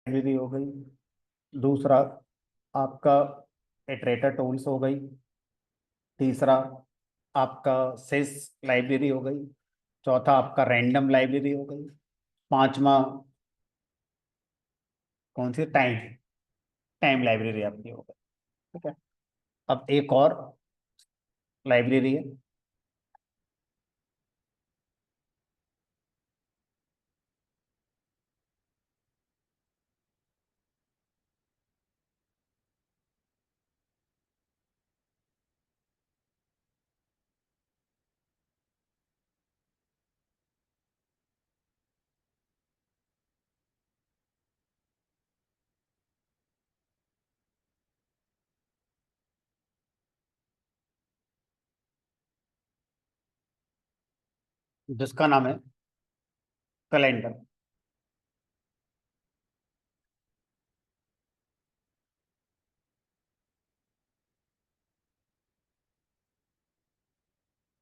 Library हो गई। दूसरा आपका इटरेटर टूल्स हो गई। तीसरा आपका सिस लाइब्रेरी हो गई। चौथा आपका रैंडम लाइब्रेरी हो गई। पांचवा कौन सी, टाइम टाइम लाइब्रेरी आपकी हो गई। ठीक है। अब एक और लाइब्रेरी है जिसका नाम है कैलेंडर।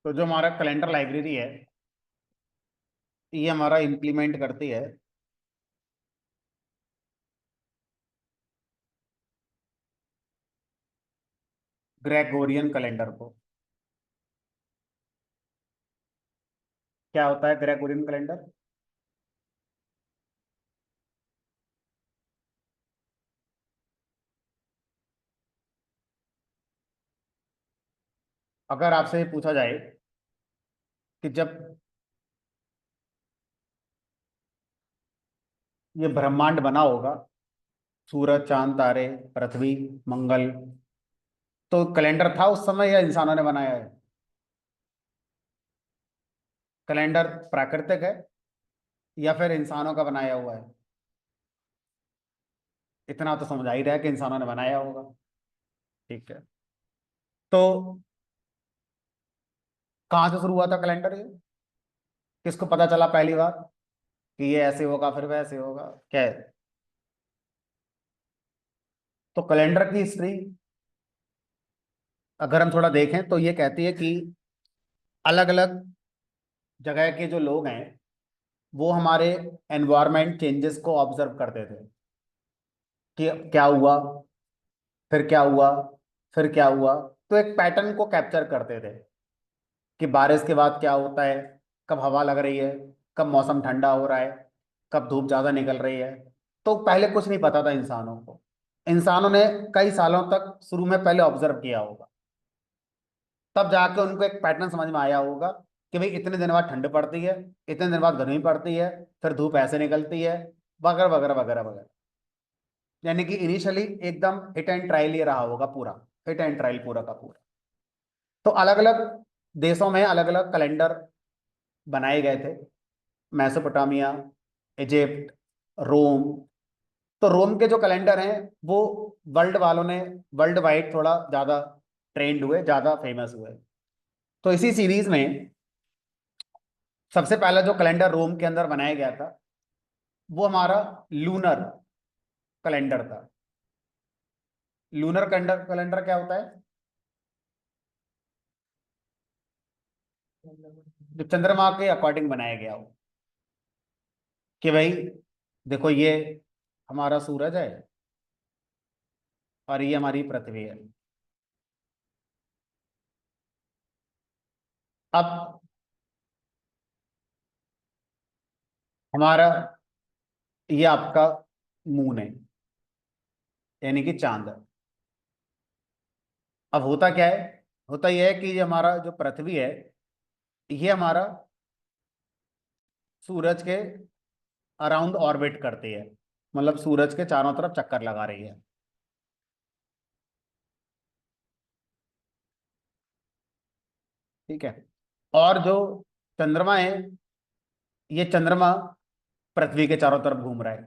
तो जो हमारा कैलेंडर लाइब्रेरी है, ये हमारा इम्प्लीमेंट करती है ग्रेगोरियन कैलेंडर को। क्या होता है ग्रेगोरियन कैलेंडर? अगर आपसे ये पूछा जाए कि जब ये ब्रह्मांड बना होगा, सूरज चांद तारे पृथ्वी मंगल, तो कैलेंडर था उस समय या इंसानों ने बनाया है? कैलेंडर प्राकृतिक है या फिर इंसानों का बनाया हुआ है? इतना तो समझ आ ही रहा है कि इंसानों ने बनाया होगा। ठीक है। तो कहाँ से शुरू हुआ था कैलेंडर ये? किसको पता चला पहली बार कि ये ऐसे होगा फिर वैसे होगा? क्या है? तो कैलेंडर की हिस्ट्री अगर हम थोड़ा देखें तो ये कहती है कि अलग अलग जगह के जो लोग हैं वो हमारे एनवायरमेंट चेंजेस को ऑब्जर्व करते थे कि क्या हुआ, फिर क्या हुआ, फिर क्या हुआ। तो एक पैटर्न को कैप्चर करते थे कि बारिश के बाद क्या होता है, कब हवा लग रही है, कब मौसम ठंडा हो रहा है, कब धूप ज्यादा निकल रही है। तो पहले कुछ नहीं पता था इंसानों को। इंसानों ने कई सालों तक शुरू में पहले ऑब्जर्व किया होगा, तब जाके उनको एक पैटर्न समझ में आया होगा कि भाई इतने दिन बाद ठंड पड़ती है, इतने दिन बाद गर्मी पड़ती है, फिर धूप ऐसे निकलती है, वगैरह वगैरह वगैरह वगैरह। यानी कि इनिशियली एकदम हिट एंड ट्रायल ही रहा होगा पूरा, हिट एंड ट्रायल पूरा का पूरा। तो अलग अलग देशों में अलग अलग कैलेंडर बनाए गए थे। मैसोपोटामिया, इजिप्ट, रोम। तो रोम के जो कैलेंडर हैं वो वर्ल्ड वालों ने, वर्ल्ड वाइड थोड़ा ज्यादा ट्रेंड हुए, ज्यादा फेमस हुए। तो इसी सीरीज में सबसे पहला जो कैलेंडर रोम के अंदर बनाया गया था वो हमारा लूनर कैलेंडर था। लूनर कैलेंडर कैलेंडर क्या होता है? जो चंद्रमा के अकॉर्डिंग बनाया गया हो कि भाई देखो ये हमारा सूरज है और ये हमारी पृथ्वी है। अब हमारा ये आपका मून है, यानी कि चांद है। अब होता क्या है? होता यह है कि ये हमारा जो पृथ्वी है, ये हमारा सूरज के अराउंड ऑर्बिट करती है, मतलब सूरज के चारों तरफ चक्कर लगा रही है। ठीक है। और जो चंद्रमा है, ये चंद्रमा पृथ्वी के चारों तरफ घूम रहा है,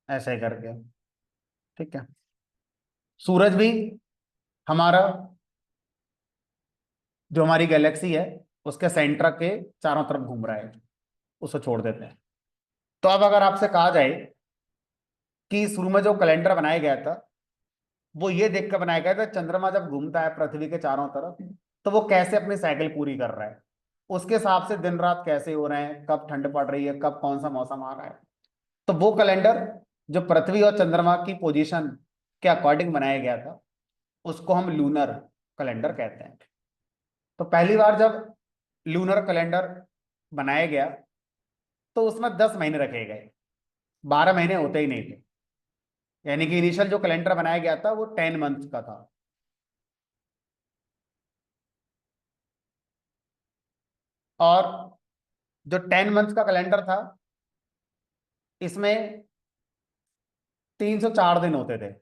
ऐसे करके। ठीक है। सूरज भी हमारा, जो हमारी गैलेक्सी है उसके सेंटर के चारों तरफ घूम रहा है, उसको छोड़ देते हैं। तो अब अगर आपसे कहा जाए कि शुरू में जो कैलेंडर बनाया गया था वो ये देख कर बनाया गया था चंद्रमा जब घूमता है पृथ्वी के चारों तरफ तो वो कैसे अपनी साइकिल पूरी कर रहा है, उसके हिसाब से दिन रात कैसे हो रहे हैं, कब ठंड पड़ रही है, कब कौन सा मौसम आ रहा है। तो वो कैलेंडर जो पृथ्वी और चंद्रमा की पोजीशन के अकॉर्डिंग बनाया गया था, उसको हम लूनर कैलेंडर कहते हैं। तो पहली बार जब लूनर कैलेंडर बनाया गया तो उसमें 10 महीने रखे गए, 12 महीने होते ही नहीं थे। यानी कि इनिशियल जो कैलेंडर बनाया गया था वो 10 मंथ का था। और जो 10 मंथ का कैलेंडर था, इसमें 304 दिन होते थे,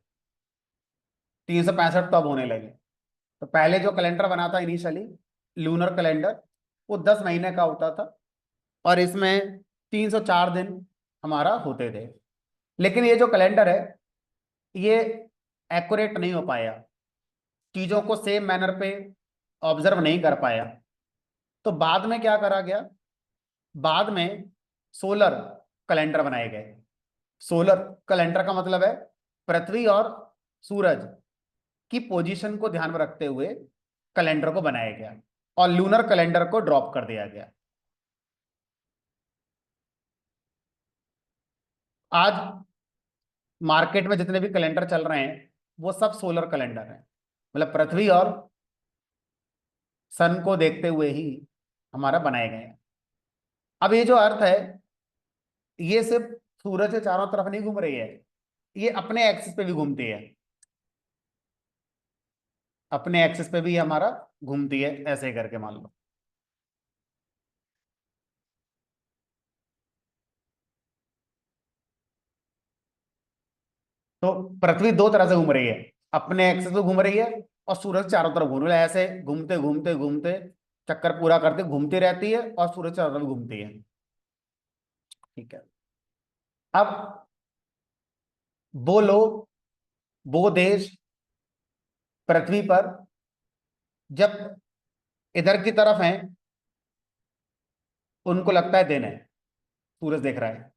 365 तो अब होने लगे। तो पहले जो कैलेंडर बना था इनिशियली, लूनर कैलेंडर, वो 10 महीने का होता था और इसमें 304 दिन हमारा होते थे। लेकिन ये जो कैलेंडर है, ये एक्यूरेट नहीं हो पाया, चीजों को सेम मैनर पे ऑब्जर्व नहीं कर पाया। तो बाद में क्या करा गया, बाद में सोलर कैलेंडर बनाए गए। सोलर कैलेंडर का मतलब है पृथ्वी और सूरज की पोजीशन को ध्यान में रखते हुए कैलेंडर को बनाया गया और लूनर कैलेंडर को ड्रॉप कर दिया गया। आज मार्केट में जितने भी कैलेंडर चल रहे हैं वो सब सोलर कैलेंडर हैं, मतलब पृथ्वी और सन को देखते हुए ही हमारा बनाए गए हैं। अब ये जो अर्थ है, ये सिर्फ सूरज के चारों तरफ नहीं घूम रही है, ये अपने एक्सिस पे भी घूमती है, अपने एक्सिस पे भी हमारा घूमती है, ऐसे करके मान लो। तो पृथ्वी दो तरह से घूम रही है, अपने एक्सिस पे घूम रही है और सूरज चारों तरफ घूम रही है, ऐसे घूमते घूमते घूमते चक्कर पूरा करते घूमती रहती है और सूरज चारों तरफ घूमती है। ठीक है। अब वो लोग, वो देश पृथ्वी पर जब इधर की तरफ हैं, उनको लगता है दिन है, सूरज देख रहा है।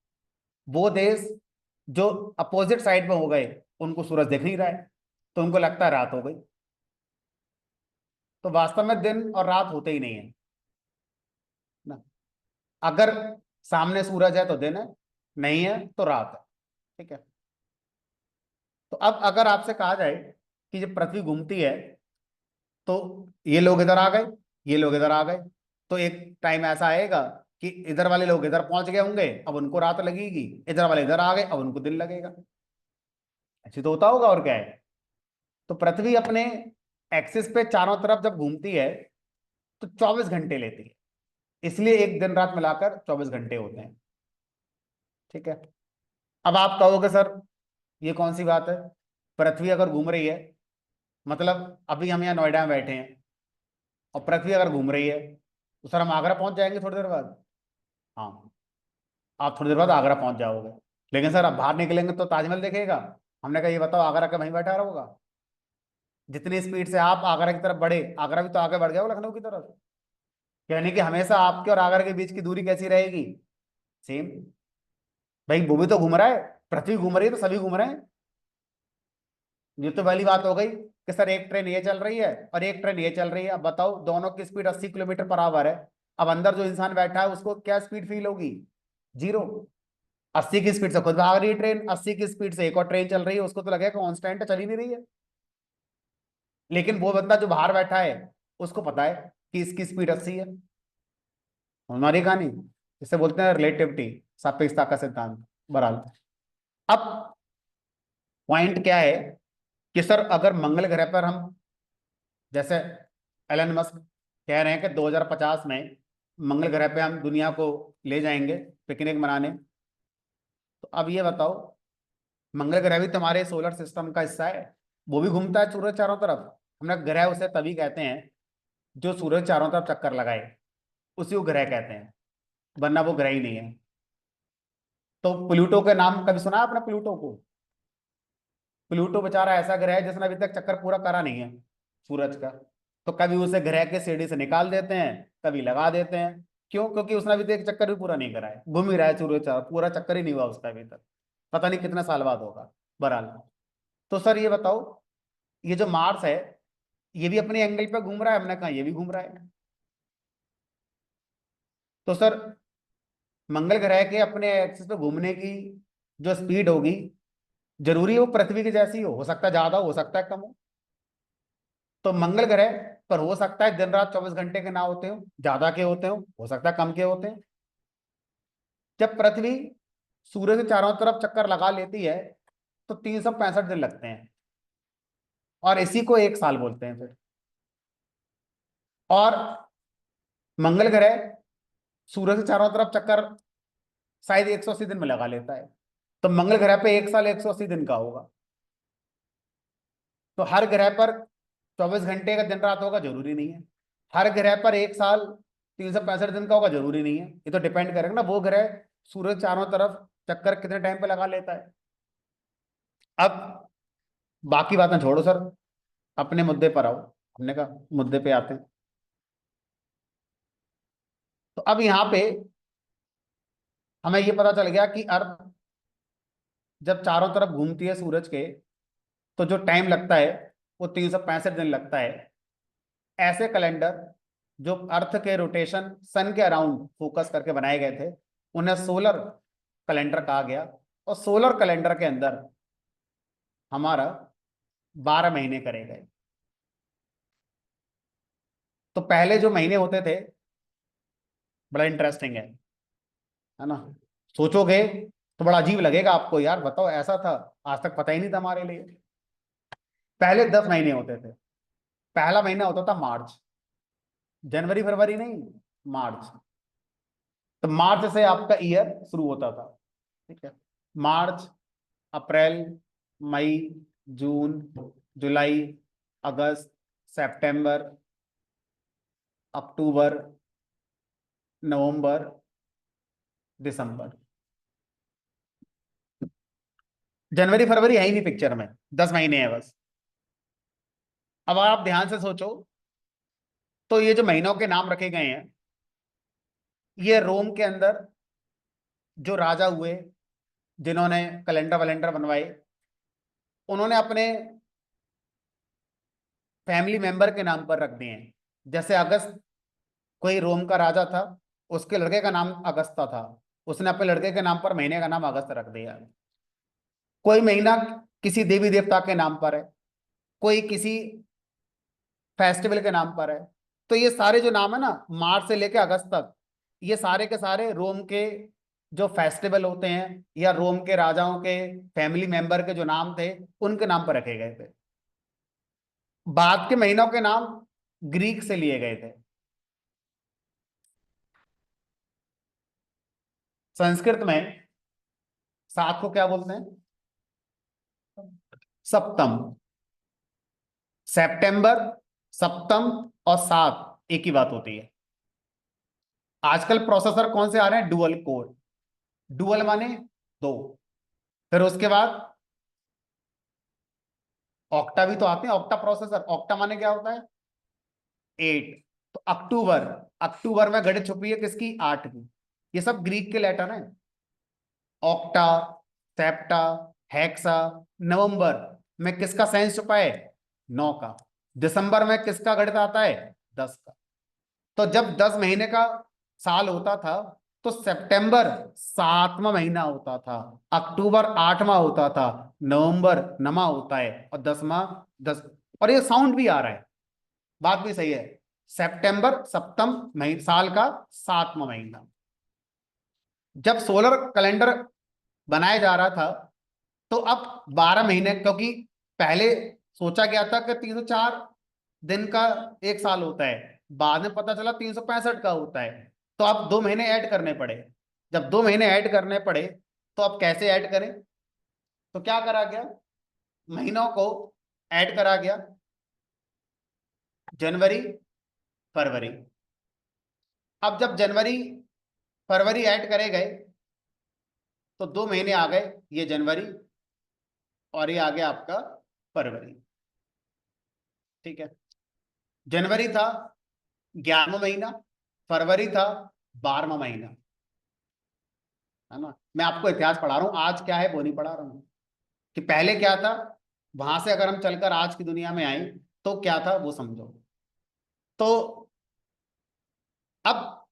वो देश जो अपोजिट साइड में हो गए, उनको सूरज दिख नहीं रहा है, तो उनको लगता है रात हो गई। तो वास्तव में दिन और रात होते ही नहीं है ना। अगर सामने सूरज है तो दिन है, नहीं है तो रात है। ठीक है। तो अब अगर आपसे कहा जाए कि जब पृथ्वी घूमती है तो ये लोग इधर आ गए, ये लोग इधर आ गए, तो एक टाइम ऐसा आएगा कि इधर वाले लोग इधर पहुंच गए होंगे, अब उनको रात लगेगी, इधर वाले इधर आ गए, अब उनको दिन लगेगा। ऐसे तो होता होगा, और क्या है। तो पृथ्वी अपने एक्सिस पे चारों तरफ जब घूमती है तो 24 घंटे लेती है, इसलिए एक दिन रात मिलाकर 24 घंटे होते हैं। ठीक है। अब आप कहोगे सर ये कौन सी बात है, पृथ्वी अगर घूम रही है, मतलब अभी हम यहाँ नोएडा में बैठे हैं और पृथ्वी अगर घूम रही है तो सर हम आगरा पहुंच जाएंगे थोड़ी देर बाद। हाँ, आप थोड़ी देर बाद आगरा पहुंच जाओगे, लेकिन सर आप बाहर निकलेंगे तो ताजमहल देखेगा। हमने कहा ये बताओ, आगरा का वहीं बैठा रहोगा? जितनी स्पीड से आप आगरा की तरफ बढ़े, आगरा भी तो आगे बढ़ गया हो लखनऊ की तरफ। यानी कि हमेशा आपके और आगरा के बीच की दूरी कैसी रहेगी, सेम। भाई वो भी तो घूम रहा है, पृथ्वी घूम रही है तो सभी घूम रहे हैं। ये तो पहली बात हो गई कि सर एक ट्रेन ये चल रही है और एक ट्रेन ये चल रही है, अब बताओ दोनों की स्पीड 80 किलोमीटर पर आवर है। अब अंदर जो इंसान बैठा है उसको क्या स्पीड फील होगी, जीरो। 80 की स्पीड से खुद भाग रही है ट्रेन, 80 की स्पीड से एक और ट्रेन चल रही है, उसको तो लगेगा कांस्टेंट है, चल ही नहीं रही है। लेकिन वो बंदा जो बाहर बैठा है उसको पता है कि इसकी स्पीड 80 है। हमारी कहानी इसे बोलते हैं रिलेटिविटी, सापेक्षता का सिद्धांत। बहरहाल, अब पॉइंट क्या है कि सर अगर मंगल ग्रह पर हम, जैसे एलन मस्क कह रहे हैं कि 2050 में मंगल ग्रह पे हम दुनिया को ले जाएंगे पिकनिक मनाने, तो अब ये बताओ, मंगल ग्रह भी तुम्हारे सोलर सिस्टम का हिस्सा है, वो भी घूमता है सूरज चारों तरफ। हमने ग्रह उसे तभी कहते हैं जो सूरज चारों तरफ चक्कर लगाए, उसी को ग्रह कहते हैं, वरना वो ग्रह ही नहीं है। तो प्लूटो के नाम कभी सुना है आपने, प्लूटो को? प्लूटो बेचारा ऐसा ग्रह है जिसने अभी तक चक्कर पूरा करा नहीं है सूरज का। तो कभी उसे ग्रह के सीढ़ी से निकाल देते हैं, कभी लगा देते हैं। क्यों? क्योंकि उसने अभी तक एक चक्कर भी पूरा नहीं करा है, घूम ही रहा है सूरज का, पूरा चक्कर ही नहीं हुआ उसका अभी तक, पता नहीं कितने साल बाद होगा। बहरहाल, तो सर ये बताओ, ये जो मार्स है, ये भी अपने एंगल पे घूम रहा है? हमने कहा ये भी घूम रहा है। तो सर मंगल ग्रह के अपने एक्सिस पे घूमने की जो स्पीड होगी, जरूरी है वो पृथ्वी की जैसी हो सकता है ज्यादा हो सकता है कम हो। तो मंगल ग्रह पर हो सकता है दिन रात 24 घंटे के ना होते हो, ज्यादा के होते हो सकता है कम के होते हैं। जब पृथ्वी सूर्य के चारों तरफ चक्कर लगा लेती है तो 365 दिन लगते हैं, और इसी को एक साल बोलते हैं फिर। और मंगल ग्रह सूर्य के चारों तरफ चक्कर शायद 180 दिन में लगा लेता है, तो मंगल ग्रह पे एक साल 180 दिन का होगा। तो हर ग्रह पर 24 घंटे का दिन रात होगा जरूरी नहीं है, हर ग्रह पर एक साल 365 दिन का होगा जरूरी नहीं है। ये तो डिपेंड करेगा ना वो ग्रह सूरज चारों तरफ चक्कर कितने टाइम पे लगा लेता है। अब बाकी बातें छोड़ो सर, अपने मुद्दे पर आओ, हमने कहा मुद्दे पे आते हैं। तो अब यहाँ पे हमें ये पता चल गया कि अर्थ जब चारों तरफ घूमती है सूरज के, तो जो टाइम लगता है वो 365 दिन लगता है। ऐसे कैलेंडर जो अर्थ के रोटेशन सन के अराउंड फोकस करके बनाए गए थे, उन्हें सोलर कैलेंडर कहा गया। और सोलर कैलेंडर के अंदर हमारा 12 महीने करे गए। तो पहले जो महीने होते थे, बड़ा इंटरेस्टिंग है ना? सोचोगे तो बड़ा अजीब लगेगा आपको, यार बताओ ऐसा था, आज तक पता ही नहीं था हमारे लिए। पहले 10 महीने होते थे। पहला महीना होता था मार्च, जनवरी फरवरी नहीं, मार्च। तो मार्च से आपका ईयर शुरू होता था, ठीक है? मार्च, अप्रैल, मई, जून, जुलाई, अगस्त, सितंबर, अक्टूबर, नवंबर, दिसंबर। जनवरी फरवरी है ही नहीं पिक्चर में, 10 महीने है बस। अब आप ध्यान से सोचो, तो ये जो महीनों के नाम रखे गए हैं, ये रोम के अंदर जो राजा हुए, जिन्होंने कैलेंडर वैलेंडर बनवाए, उन्होंने अपने फैमिली मेंबर के नाम पर रख दिए हैं। जैसे अगस्त, कोई रोम का राजा था, उसके लड़के का नाम अगस्ता था, उसने अपने लड़के के नाम पर महीने का नाम अगस्त रख दिया। कोई महीना किसी देवी देवता के नाम पर है, कोई किसी फेस्टिवल के नाम पर है। तो ये सारे जो नाम है ना, मार्च से लेकर अगस्त तक, ये सारे के सारे रोम के जो फेस्टिवल होते हैं या रोम के राजाओं के फैमिली मेंबर के जो नाम थे, उनके नाम पर रखे गए थे। बाद के महीनों के नाम ग्रीक से लिए गए थे। संस्कृत में सात को क्या बोलते हैं? सप्तम। सितंबर, सप्तम और सात एक ही बात होती है। आजकल प्रोसेसर कौन से आ रहे हैं? Dual core. डुअल माने दो। फिर उसके बाद ऑक्टा भी तो आते हैं, ऑक्टा प्रोसेसर। ऑक्टा माने क्या होता है? 8। तो अक्टूबर, अक्टूबर में घड़ी छुपी है किसकी? 8 की। ये सब ग्रीक के लेटर हैं। Octa, septa, hexa. नवंबर में किसका साइंस छुपा है? 9 का। दिसंबर में किसका गणित आता है? 10 का। तो जब 10 महीने का साल होता था, तो सितंबर 7वां महीना होता था, अक्टूबर 8वां होता था, नवंबर 9वां होता है, और 10वां 10। और ये साउंड भी आ रहा है, बात भी सही है। सितंबर सप्तम महीना, साल का 7वां महीना। जब सोलर कैलेंडर बनाया जा रहा था, तो अब 12 महीने, क्योंकि पहले सोचा गया था कि 304 दिन का एक साल होता है, बाद में पता चला 365 का होता है। तो अब 2 महीने ऐड करने पड़े। जब 2 महीने ऐड करने पड़े, तो अब कैसे ऐड करें? तो क्या करा गया? महीनों को ऐड करा गया, जनवरी, फरवरी। अब जब जनवरी फरवरी ऐड करे गए, तो 2 महीने आ गए, ये जनवरी, और ये आ गया आपका फरवरी। ठीक है? जनवरी था 11वां महीना, फरवरी था 12वां महीना, है ना? मैं आपको इतिहास पढ़ा रहा हूं, आज क्या है वो नहीं पढ़ा रहा हूं कि पहले क्या था। वहां से अगर हम चलकर आज की दुनिया में आए, तो क्या था वो समझो। तो अब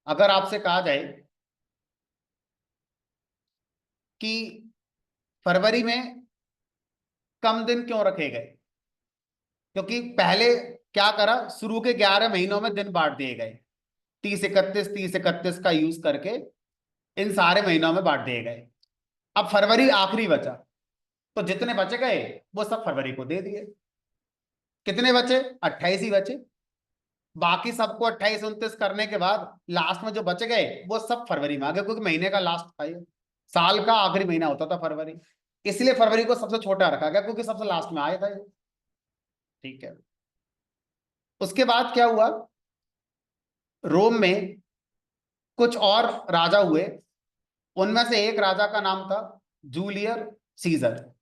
अगर आपसे कहा जाए कि फरवरी में कम दिन क्यों रखे गए, क्योंकि पहले क्या करा, शुरू के 11 महीनों में दिन बांट दिए गए, 30 31 का यूज करके इन सारे महीनों में बांट दिए गए। अब फरवरी आखिरी बचा, तो जितने बचे गए वो सब फरवरी को दे दिए। कितने बचे? 28 ही बचे। बाकी सबको 28 29 करने के बाद लास्ट में जो बचे गए वो सब फरवरी में आ गए, क्योंकि महीने का लास्ट था ये, साल का आखिरी महीना होता था फरवरी, इसलिए फरवरी को सबसे छोटा रखा गया क्योंकि सबसे लास्ट में आया था ये। ठीक है। उसके बाद क्या हुआ, रोम में कुछ और राजा हुए, उनमें से एक राजा का नाम था जूलियर सीजर,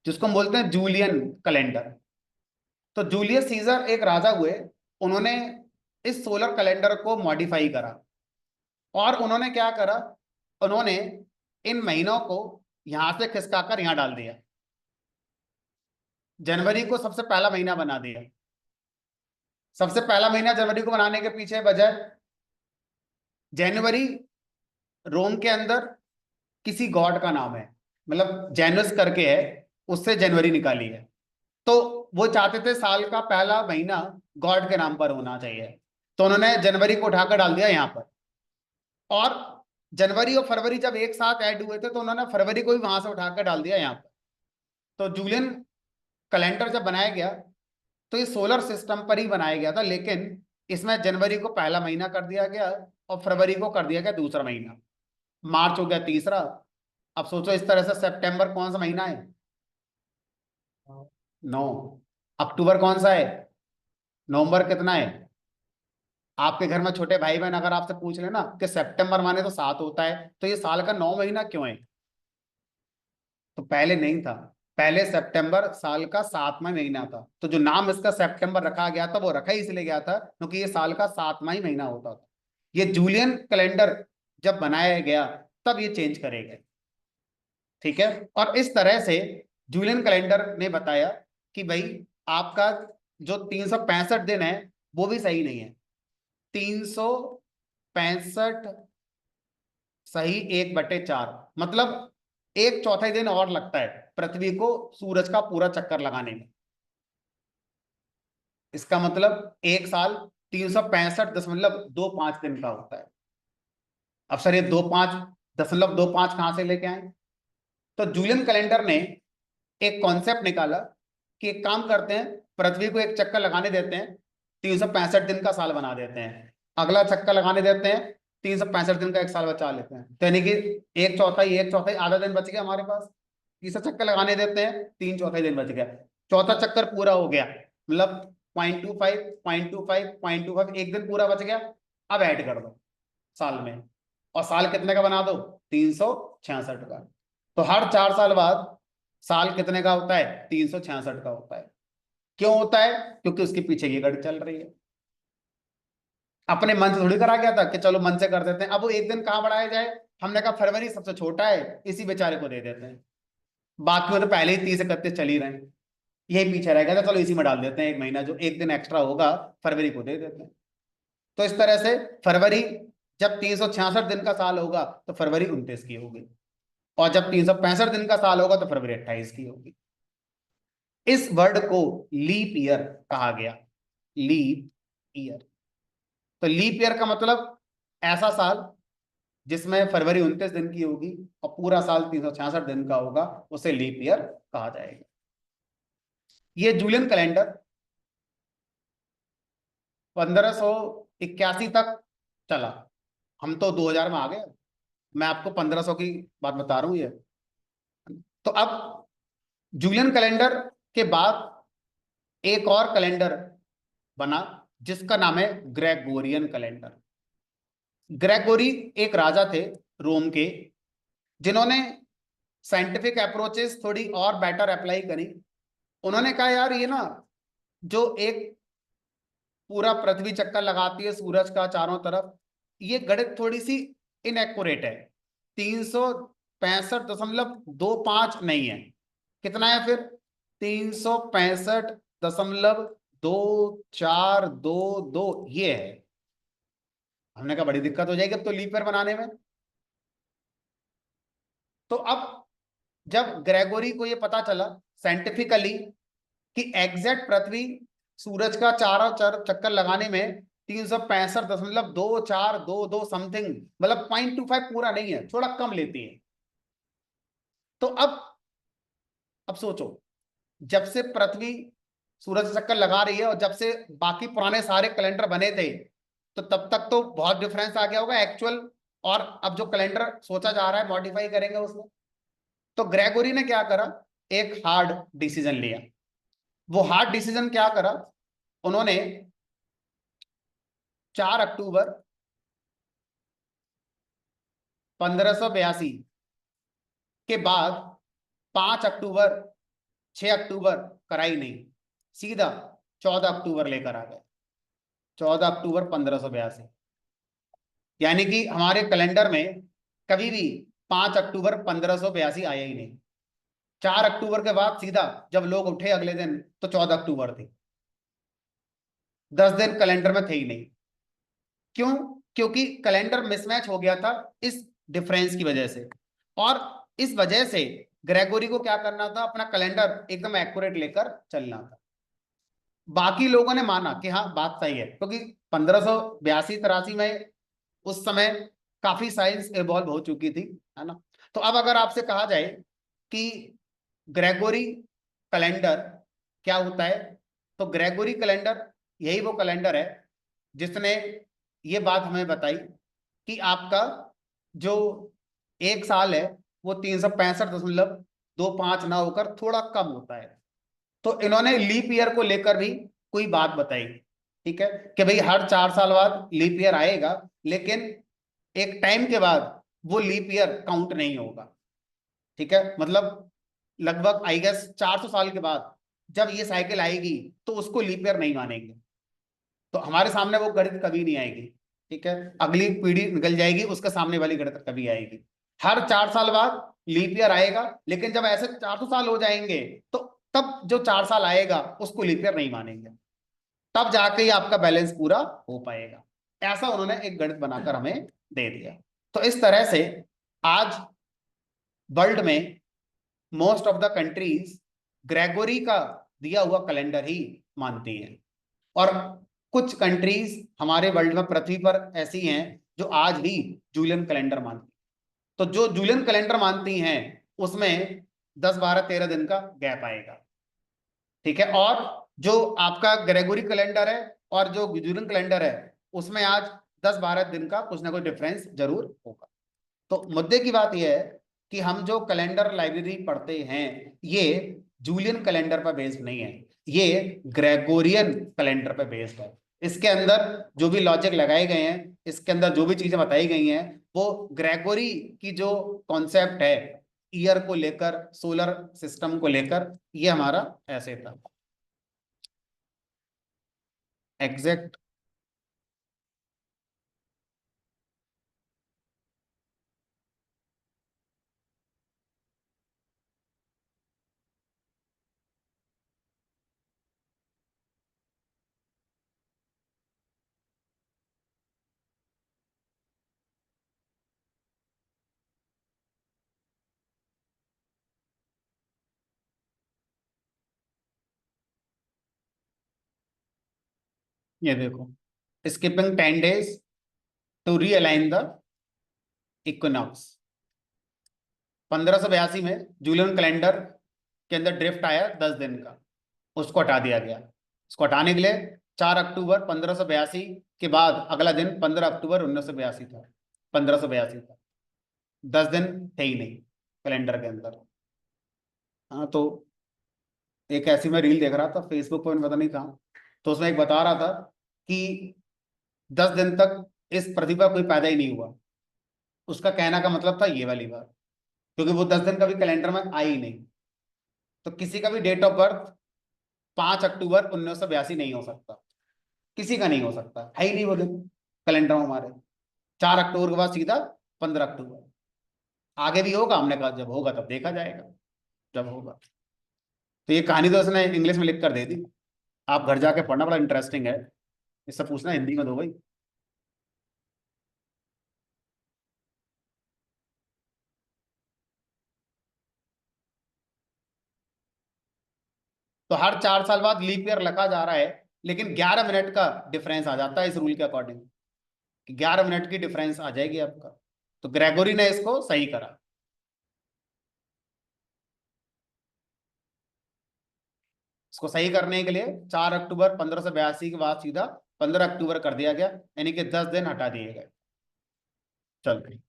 जिसको हम बोलते हैं जूलियन कैलेंडर। तो जूलियस सीजर एक राजा हुए, उन्होंने इस सोलर कैलेंडर को मॉडिफाई करा, और उन्होंने क्या करा, उन्होंने इन महीनों को यहां से खिसकाकर यहां डाल दिया, जनवरी को सबसे पहला महीना बना दिया। सबसे पहला महीना जनवरी को बनाने के पीछे वजह, जनवरी रोम के अंदर किसी गॉड का नाम है, मतलब जेनस करके है, उससे जनवरी निकाली है। तो वो चाहते थे साल का पहला महीना गॉड के नाम पर होना चाहिए, तो उन्होंने जनवरी को उठाकर डाल दिया यहां पर। और जनवरी और फरवरी जब एक साथ ऐड हुए थे तो उन्होंने फरवरी को भी वहां से उठाकर डाल दिया यहाँ पर। तो जूलियन कैलेंडर जब बनाया गया तो ये सोलर सिस्टम पर ही बनाया गया था, लेकिन इसमें जनवरी को पहला महीना कर दिया गया और फरवरी को कर दिया गया दूसरा महीना, मार्च हो गया तीसरा। अब सोचो इस तरह से सितंबर कौन सा महीना है? 9। अक्टूबर कौन सा है? नवंबर कितना है? आपके घर में छोटे भाई बहन अगर आपसे पूछ लेना कि सितंबर माने तो 7 होता है, तो ये साल का 9 महीना क्यों है? तो पहले नहीं था, पहले सितंबर साल का 7वां महीना था, तो जो नाम इसका सितंबर रखा गया था वो रखा ही इसलिए गया था क्योंकि ये साल का 7वां ही महीना होता था। ये जूलियन कैलेंडर जब बनाया गया तब ये चेंज करे गए। ठीक है। और इस तरह से जूलियन कैलेंडर ने बताया कि भाई आपका जो 365 दिन है वो भी सही नहीं है। 365 सही 1/4, मतलब एक चौथाई दिन और लगता है पृथ्वी को सूरज का पूरा चक्कर लगाने में। इसका मतलब एक साल 365.25 दिन का होता है। अब सर ये 25.25 कहां से लेके आए? तो जूलियन कैलेंडर ने एक कॉन्सेप्ट निकाला कि एक काम करते हैं, पृथ्वी को एक चक्कर लगाने देते हैं, 365 दिन का साल बना देते हैं, अगला चक्कर लगाने देते हैं, 365 दिन का एक साल बचा लेते हैं, तो यानी कि एक चौथाई आधा दिन बच गया हमारे पास। तीसरा चक्कर लगाने देते हैं, 3 चौथाई दिन बच गया। चौथा चक्कर पूरा हो गया, मतलब 0.25 0.25 0.25, एक दिन पूरा बच गया। अब ऐड कर दो साल में, और साल कितने का बना दो? 366 का। तो हर 4 साल बाद साल कितने का होता है? 366 का होता है। क्यों होता है? क्योंकि उसके पीछे की घड़ी चल रही है। अपने मन से थोड़ी करा गया था कि चलो मन से कर देते हैं। अब वो एक दिन कहाँ बढ़ाया जाए, हमने कहा फरवरी सबसे छोटा है, इसी बेचारे को दे देते हैं, बाकी में तो पहले ही 30 31 चल ही रहे हैं, यही पीछे रह गया था, चलो इसी में डाल देते हैं, एक महीना जो एक दिन एक्स्ट्रा होगा फरवरी को दे देते हैं। तो इस तरह से फरवरी जब 366 दिन का साल होगा तो फरवरी 29 की होगी, और जब 365 दिन का साल होगा तो फरवरी 28 की होगी। इस वर्ड को लीप ईयर कहा गया, लीप ईयर। तो लीप ईयर का मतलब ऐसा साल जिसमें फरवरी 29 दिन की होगी और पूरा साल 366 दिन का होगा, उसे लीप ईयर कहा जाएगा। ये जूलियन कैलेंडर 1581 तक चला, हम तो 2000 में आ गए। मैं आपको 1500 की बात बता रहा हूं ये। तो अब जूलियन कैलेंडर के बाद एक और कैलेंडर बना जिसका नाम है ग्रेगोरियन कैलेंडर। ग्रेगोरी एक राजा थे रोम के, जिन्होंने साइंटिफिक अप्रोचेस थोड़ी और बेटर अप्लाई करी। उन्होंने कहा यार ये ना, जो एक पूरा पृथ्वी चक्कर लगाती है सूरज का चारों तरफ, ये गणित थोड़ी सी इनएक्यूरेट है। 365.25 नहीं है, कितना है फिर? 365.242 ये है। हमने कहा बड़ी दिक्कत हो जाएगी अब तो लीप ईयर बनाने में। तो अब जब ग्रेगोरी को ये पता चला साइंटिफिकली कि एग्जैक्ट पृथ्वी सूरज का चारों चक्कर लगाने में 365.2422 समथिंग, मतलब 0.25 पूरा नहीं है, थोड़ा कम लेती है। तो अब सोचो, जब से पृथ्वी सूरज चक्कर लगा रही है और जब से बाकी पुराने सारे कैलेंडर बने थे, तो तब तक तो बहुत डिफरेंस आ गया होगा एक्चुअल। और अब जो कैलेंडर सोचा जा रहा है मॉडिफाई करेंगे उसमें। तो ग्रेगोरी ने क्या करा, एक हार्ड डिसीजन लिया। वो हार्ड डिसीजन क्या करा, उन्होंने 4 अक्टूबर 1582 के बाद 5 अक्टूबर 6 अक्टूबर कराई नहीं, सीधा 14 अक्टूबर लेकर आ गए। 14 अक्टूबर 1582, यानी कि हमारे कैलेंडर में कभी भी 5 अक्टूबर 1582 आया ही नहीं। 4 अक्टूबर के बाद सीधा जब लोग उठे अगले दिन तो 14 अक्टूबर थी, 10 दिन कैलेंडर में थे ही नहीं। क्यों? क्योंकि कैलेंडर मिसमैच हो गया था इस डिफरेंस की वजह से। और इस वजह से ग्रेगोरी को क्या करना था, अपना कैलेंडर एकदम एक्यूरेट लेकर चलना था। बाकी लोगों ने माना कि हाँ बात सही है, क्योंकि 1582-83 में उस समय काफी साइंस इवॉल्व हो चुकी थी, है ना। तो अब अगर आपसे कहा जाए कि ग्रेगोरी कैलेंडर क्या होता है, तो ग्रेगोरी कैलेंडर यही वो कैलेंडर है जिसने ये बात हमें बताई कि आपका जो एक साल है वो 365.25 ना होकर थोड़ा कम होता है। तो इन्होंने लीप ईयर को लेकर भी कोई बात बताई, ठीक है, कि भाई हर 4 साल बाद लीप ईयर आएगा, लेकिन एक टाइम के बाद वो लीप ईयर काउंट नहीं होगा। ठीक है, मतलब लगभग आई गेस 400 साल के बाद जब ये साइकिल आएगी तो उसको लीप ईयर नहीं मानेंगे। तो हमारे सामने वो गणित कभी नहीं आएगी, ठीक है, अगली पीढ़ी निकल जाएगी उसके सामने वाली गणित कभी आएगी। हर 4 साल बाद लीप ईयर आएगा, लेकिन जब ऐसे 400 साल हो जाएंगे तो तब जो 4 साल आएगा उसको लीप ईयर नहीं मानेंगे, तब जाके ही आपका बैलेंस पूरा हो पाएगा। ऐसा उन्होंने एक गणित बनाकर हमें दे दिया। तो इस तरह से आज वर्ल्ड में most of the countries Gregory का दिया हुआ कैलेंडर ही मानती हैं। और कुछ कंट्रीज हमारे वर्ल्ड में, पृथ्वी पर ऐसी हैं जो आज भी जूलियन कैलेंडर मानती। तो जो जूलियन कैलेंडर मानती हैं उसमें 10 12 13 दिन का गैप आएगा, ठीक है। और जो आपका ग्रेगोरी कैलेंडर है और जो जूलियन कैलेंडर है उसमें आज 10 12 दिन का कुछ ना कुछ डिफरेंस जरूर होगा। तो मुद्दे की बात यह है कि हम जो कैलेंडर लाइब्रेरी पढ़ते हैं ये जूलियन कैलेंडर पर बेस्ड नहीं है, ये ग्रेगोरियन कैलेंडर पर बेस्ड है। इसके अंदर जो भी लॉजिक लगाए गए हैं, इसके अंदर जो भी चीजें बताई गई हैं, वो ग्रेगोरी की जो कॉन्सेप्ट है ईयर को लेकर, सोलर सिस्टम को लेकर, ये हमारा ऐसे था एग्जैक्ट। ये देखो, skipping 10 days to realign the equinox. 1582 में जूलियन कैलेंडर के अंदर ड्रिफ्ट आया 10 दिन का, उसको हटा दिया गया। उसको हटाने के लिए 4 अक्टूबर 1582 के बाद अगला दिन 15 अक्टूबर 1982 था, 1582 था। 10 दिन थे ही नहीं कैलेंडर के अंदर। हाँ, तो एक ऐसी मैं रील देख रहा था फेसबुक पर, पता नहीं कहाँ, तो उसमें एक बता रहा था कि 10 दिन तक इस पृथ्वी पर कोई पैदा ही नहीं हुआ। उसका कहना का मतलब था ये वाली बात, क्योंकि वो 10 दिन कभी कैलेंडर में आई ही नहीं। तो किसी का भी डेट ऑफ बर्थ 5 अक्टूबर 1982 नहीं हो सकता, किसी का नहीं हो सकता, है ही नहीं वो दिन कैलेंडर में हमारे। 4 अक्टूबर के बाद सीधा 15 अक्टूबर। आगे भी होगा, हमने कहा जब होगा तब देखा जाएगा, जब होगा। तो ये कहानी तो उसने इंग्लिश में लिख कर दे दी, आप घर जाके पढ़ना, बड़ा इंटरेस्टिंग है। इससे पूछना हिंदी में दो भाई। तो हर 4 साल बाद लीप ईयर लगा जा रहा है, लेकिन 11 मिनट का डिफरेंस आ जाता है इस रूल के अकॉर्डिंग, कि 11 मिनट की डिफरेंस आ जाएगी आपका। तो ग्रेगोरी ने इसको सही करा। इसको सही करने के लिए 4 अक्टूबर 1582 के बाद सीधा 15 अक्टूबर कर दिया गया, यानी कि 10 दिन हटा दिए गए। चल भाई,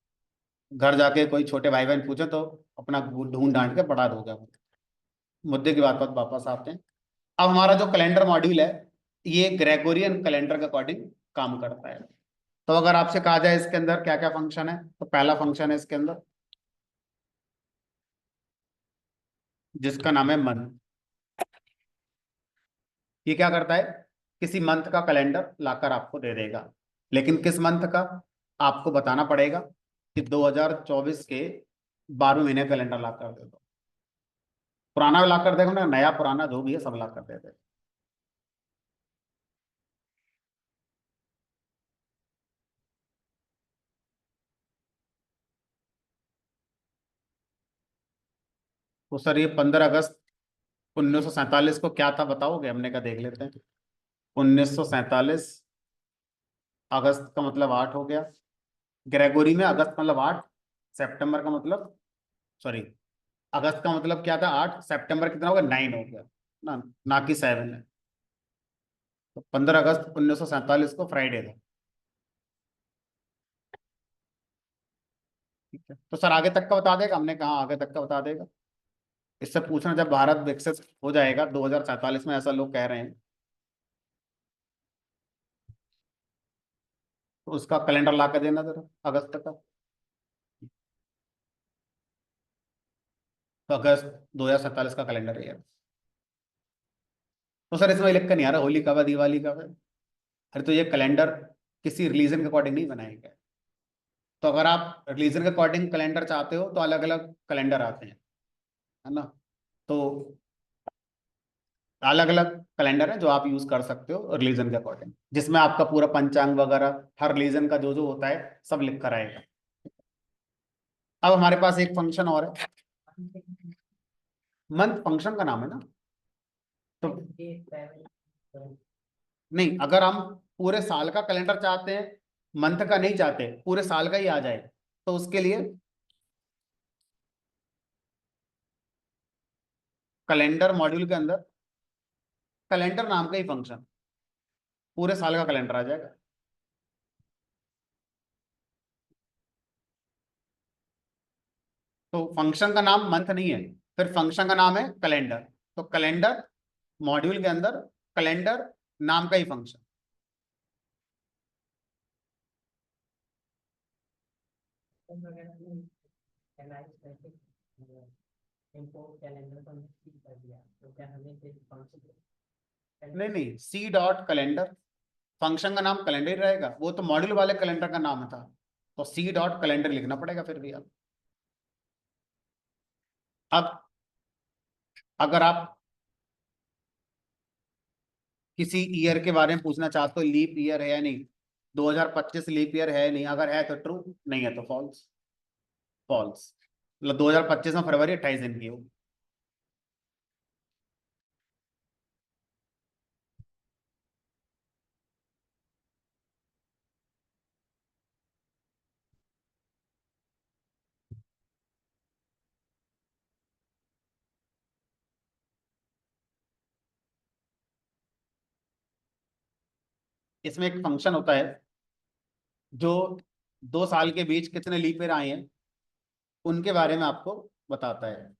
घर जाके कोई छोटे भाई बहन पूछे तो अपना ढूंढ ढांड के पढ़ा दोगे। मुद्दे की बात पर वापस आते हैं। अब हमारा जो कैलेंडर मॉड्यूल है, ये ग्रेगोरियन कैलेंडर के अकॉर्डिंग काम करता है। तो अगर आपसे कहा जाए इसके अंदर क्या क्या फंक्शन है, तो पहला फंक्शन है इसके अंदर जिसका नाम है मंथ। ये क्या करता है, किसी मंथ का कैलेंडर लाकर आपको दे देगा, लेकिन किस मंथ का आपको बताना पड़ेगा, कि 2024 के 12 महीने कैलेंडर लाकर दे दो। पुराना लाकर देखो ना, नया पुराना जो भी है सब लाकर दे दे। तो सर ये 15 अगस्त 1947 को क्या था बताओगे, हमने कहा देख लेते हैं। 1947, अगस्त का मतलब 8 हो गया। ग्रेगोरी में अगस्त मतलब 8, सितंबर का मतलब, सॉरी, अगस्त का मतलब क्या था 8, सितंबर कितना हो गया 9 हो गया ना, ना कि 7 है। तो 15 अगस्त 1947 को फ्राइडे था। ठीक है, तो सर आगे तक का बता देगा, हमने कहा आगे तक का बता देगा। इससे पूछना जब भारत विकसित हो जाएगा 2047 में, ऐसा लोग कह रहे हैं, तो उसका कैलेंडर ला कर देना जरा अगस्त तक का। तो अगस्त 2047 का कैलेंडर है यार। तो सर इसमें लिख कर नहीं आ रहा होली कब है दिवाली कब है। अरे तो ये कैलेंडर किसी रिलीजन के अकॉर्डिंग नहीं बनाया गया। तो अगर आप रिलीजन के अकॉर्डिंग कैलेंडर चाहते हो तो अलग अलग कैलेंडर आते हैं, है ना। तो अलग अलग कैलेंडर है जो आप यूज कर सकते हो रिलीजन के अकॉर्डिंग, जिसमें आपका पूरा पंचांग वगैरह हर रिलीजन का जो जो होता है सब लिख कर आएगा। अब हमारे पास एक फंक्शन और है। मंथ फंक्शन का नाम है ना। तो नहीं, अगर हम पूरे साल का कैलेंडर चाहते हैं, मंथ का नहीं चाहते, पूरे साल का ही आ जाए, तो उसके लिए कैलेंडर मॉड्यूल के अंदर कैलेंडर नाम का ही फंक्शन पूरे साल का कैलेंडर आ जाएगा। तो फंक्शन का नाम मंथ नहीं है, फिर फंक्शन का नाम है कैलेंडर। तो कैलेंडर मॉड्यूल के अंदर कैलेंडर नाम का ही फंक्शन। नहीं नहीं, सी डॉट कैलेंडर, फंक्शन का नाम कैलेंडर ही रहेगा, वो तो मॉड्यूल वाले कैलेंडर का नाम था। तो सी डॉट कैलेंडर लिखना पड़ेगा फिर भी अब। अब अगर आप किसी ईयर के बारे में पूछना चाहते हो, लीप ईयर है या नहीं, 2025 लीप ईयर है नहीं, अगर है तो ट्रू, नहीं है तो फॉल्स। फॉल्स मतलब 2025 में फरवरी 28 दिन की हो। इसमें एक फंक्शन होता है जो 2 साल के बीच कितने लीप ईयर आए हैं उनके बारे में आपको बताता है।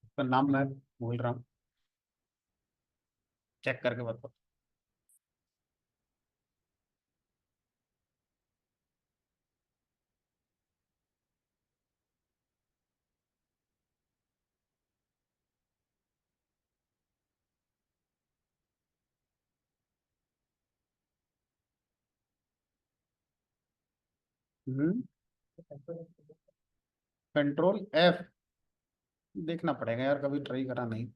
उसका नाम मैं भूल रहा हूँ, चेक करके बताओ। हम्म। Ctrl F। देखना पड़ेगा यार, कभी ट्राई करा नहीं।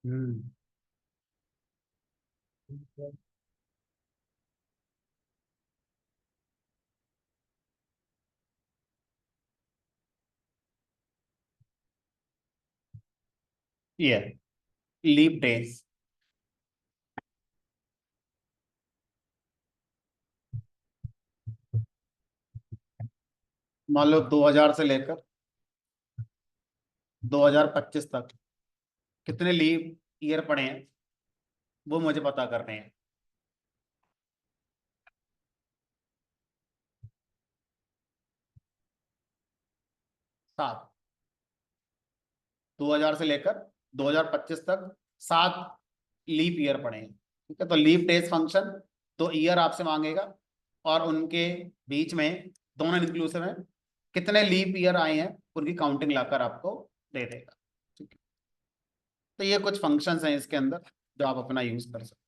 हम्म। ये लीप डेज। मान लो 2000 से लेकर 2025 तक कितने लीप ईयर पड़े हैं, वो मुझे पता करने हैं। 7। 2000 से लेकर 2025 तक 7 लीप ईयर पड़े हैं। ठीक है, तो लीप डेज फंक्शन तो ईयर आपसे मांगेगा, और उनके बीच में, दोनों इंक्लूसिव हैं, कितने लीप ईयर आए हैं उनकी काउंटिंग लाकर आपको दे देगा। ठीक है, तो ये कुछ फंक्शंस हैं इसके अंदर जो आप अपना यूज कर सकते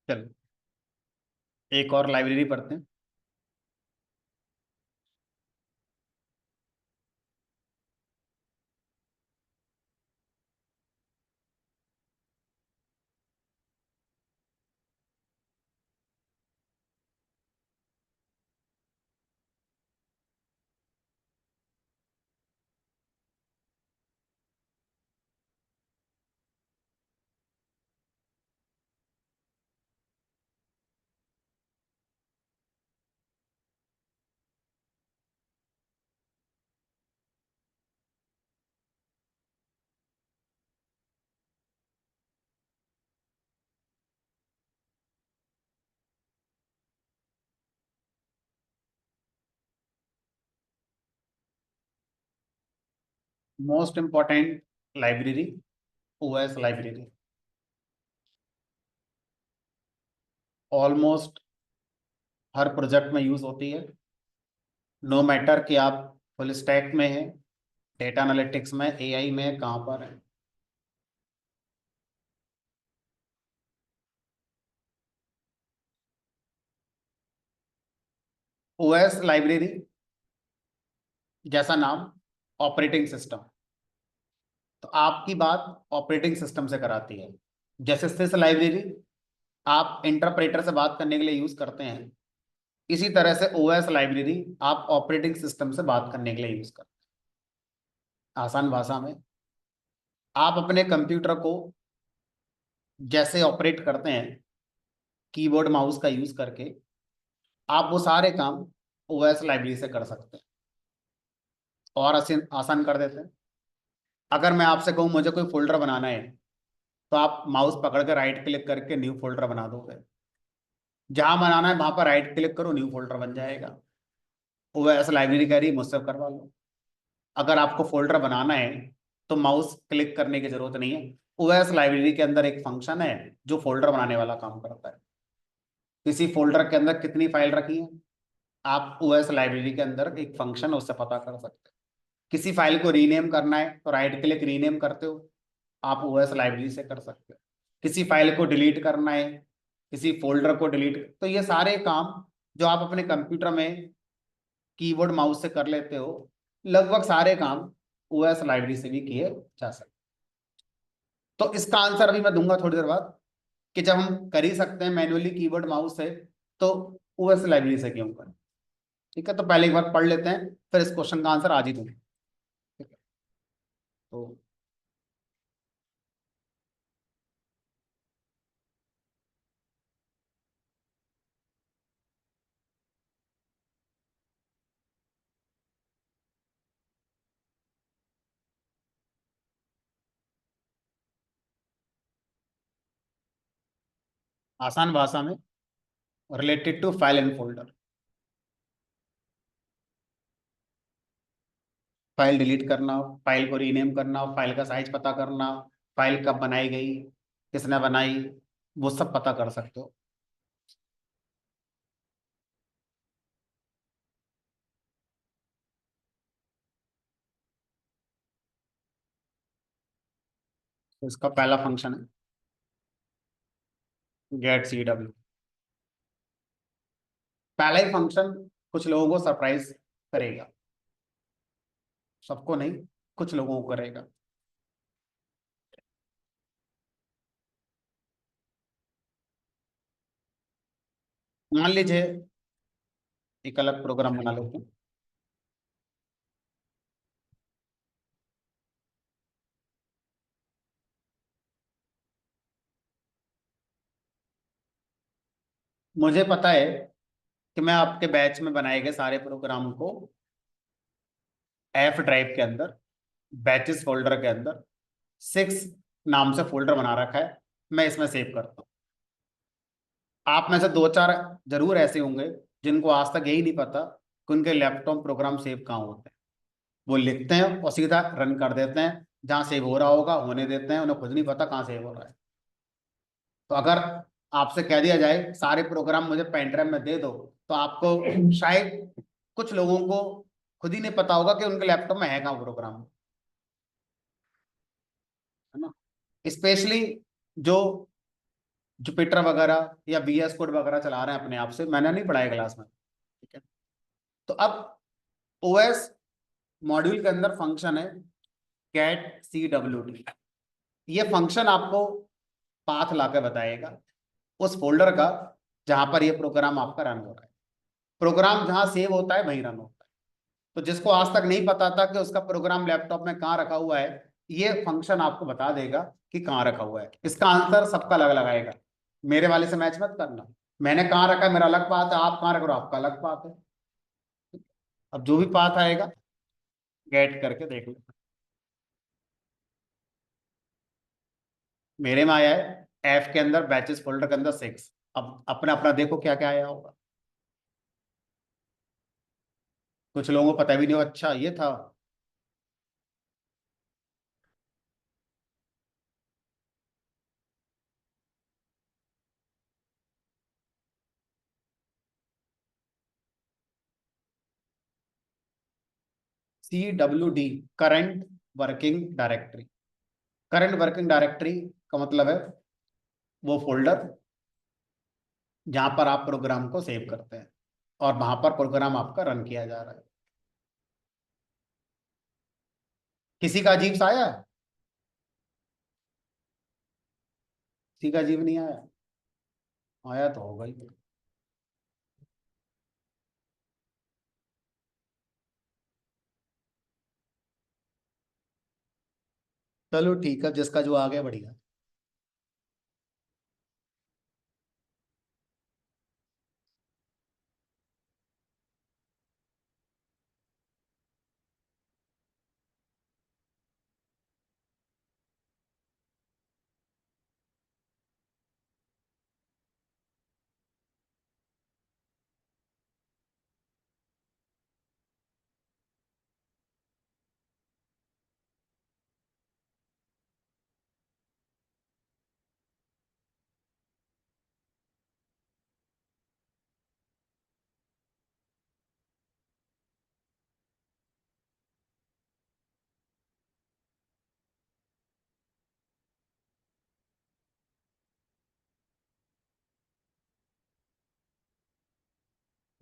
चलो एक और लाइब्रेरी पढ़ते हैं। Most important library OS library, almost हर प्रोजेक्ट में यूज होती है। नो मैटर कि आप फुल स्टैक में है, डेटा एनालिटिक्स में, एआई में, कहाँ पर है। ओएस लाइब्रेरी जैसा नाम, ऑपरेटिंग सिस्टम, तो आपकी बात ऑपरेटिंग सिस्टम से कराती है। जैसे सिस लाइब्रेरी आप इंटरप्रेटर से बात करने के लिए यूज करते हैं, इसी तरह से ओएस लाइब्रेरी आप ऑपरेटिंग सिस्टम से बात करने के लिए यूज करते हैं। आसान भाषा में, आप अपने कंप्यूटर को जैसे ऑपरेट करते हैं कीबोर्ड माउस का यूज करके, आप वो सारे काम ओएस लाइब्रेरी से कर सकते हैं और आसान आसान कर देते हैं। अगर मैं आपसे कहूँ मुझे कोई फोल्डर बनाना है, तो आप माउस पकड़ कर राइट क्लिक करके न्यू फोल्डर बना दोगे। जहां बनाना है वहां पर राइट क्लिक करो, न्यू फोल्डर बन जाएगा। ओएस लाइब्रेरी कह रही है मुझसे करवा लो। अगर आपको फोल्डर बनाना है तो माउस क्लिक करने की जरूरत नहीं है। ओएस लाइब्रेरी के अंदर एक फंक्शन है जो फोल्डर बनाने वाला काम करता है। किसी फोल्डर के अंदर कितनी फाइल रखी है, आप ओएस लाइब्रेरी के अंदर एक फंक्शन है उससे पता कर सकते हैं। किसी फाइल को रीनेम करना है तो राइट क्लिक रीनेम करते हो, आप ओएस लाइब्रेरी से कर सकते हो। किसी फाइल को डिलीट करना है, किसी फोल्डर को डिलीट, तो ये सारे काम जो आप अपने कंप्यूटर में कीबोर्ड माउस से कर लेते हो, लगभग सारे काम ओएस लाइब्रेरी से भी किए जा सकते। तो इसका आंसर अभी मैं दूंगा थोड़ी देर बाद, कि जब हम कर ही सकते हैं मैन्युअली कीबोर्ड माउस से, तो ओएस लाइब्रेरी से क्यों करें। ठीक है, तो पहले एक बार पढ़ लेते हैं, फिर इस क्वेश्चन का आंसर आज ही दूंगा। ठीक है, तो आसान भाषा में, related to file and folder. File delete करना, फाइल को रीनेम करना, फाइल का साइज पता करना, फाइल कब बनाई गई, किसने बनाई, वो सब पता कर सकते हो। तो इसका पहला फंक्शन है गेट सी डब्ल्यू। पहला ही फंक्शन कुछ लोगों को सरप्राइज करेगा, सबको नहीं, कुछ लोगों को करेगा। मान लीजिए एक अलग प्रोग्राम बना लेते हैं। मुझे पता है कि मैं आपके बैच में बनाए गए सारे प्रोग्राम को एफ ड्राइव के अंदर, बैचेस फोल्डर के अंदर 6 नाम से फोल्डर बना रखा है, मैं इसमें सेव करता हूँ। आप में से दो चार जरूर ऐसे होंगे जिनको आज तक यही नहीं पता कि उनके लैपटॉप प्रोग्राम सेव कहाँ होते हैं। वो लिखते हैं और सीधा रन कर देते हैं, जहाँ सेव हो रहा होगा होने देते हैं, उन्हें खुद नहीं पता कहाँ सेव हो रहा है। तो अगर आपसे कह दिया जाए सारे प्रोग्राम मुझे पेन ड्राइव में दे दो, तो आपको शायद कुछ लोगों को खुद ही नहीं पता होगा कि उनके लैपटॉप में है कहाँ प्रोग्राम, है ना। स्पेशली जो जुपिटर वगैरह या VS कोड वगैरह चला रहे हैं अपने आप से, मैंने नहीं पढ़ाया क्लास में, ठीक है। तो अब OS मॉड्यूल के अंदर फंक्शन है कैट CWD। ये फंक्शन आपको पाथ ला के बताएगा उस फोल्डर का जहां पर ये प्रोग्राम आपका रन हो रहा है। प्रोग्राम जहां सेव होता है वहीं रन होता है। तो जिसको आज तक नहीं पता था कि उसका प्रोग्राम लैपटॉप में कहाँ रखा हुआ है, ये फंक्शन आपको बता देगा कि कहाँ रखा हुआ है। इसका आंसर सबका अलग लगाएगा, मेरे वाले से मैच मत करना। मैंने कहाँ रखा है मेरा अलग बात है, आप कहाँ रख रहे हो आपका अलग बात है। अब जो भी पाथ आएगा गेट करके देख लो। मेरे में आया है एफ के अंदर बैचेस फोल्डर के अंदर 6। अब अपना अपना देखो क्या क्या आया होगा। कुछ लोगों को पता भी नहीं हो, अच्छा ये था। CWD, current working directory. Current working directory का मतलब है वो फोल्डर जहां पर आप प्रोग्राम को सेव करते हैं और वहां पर प्रोग्राम आपका रन किया जा रहा है। किसी का अजीब सा आया, किसी का अजीब नहीं आया, आया तो होगा ही। चलो ठीक है, जिसका जो आ गया बढ़िया।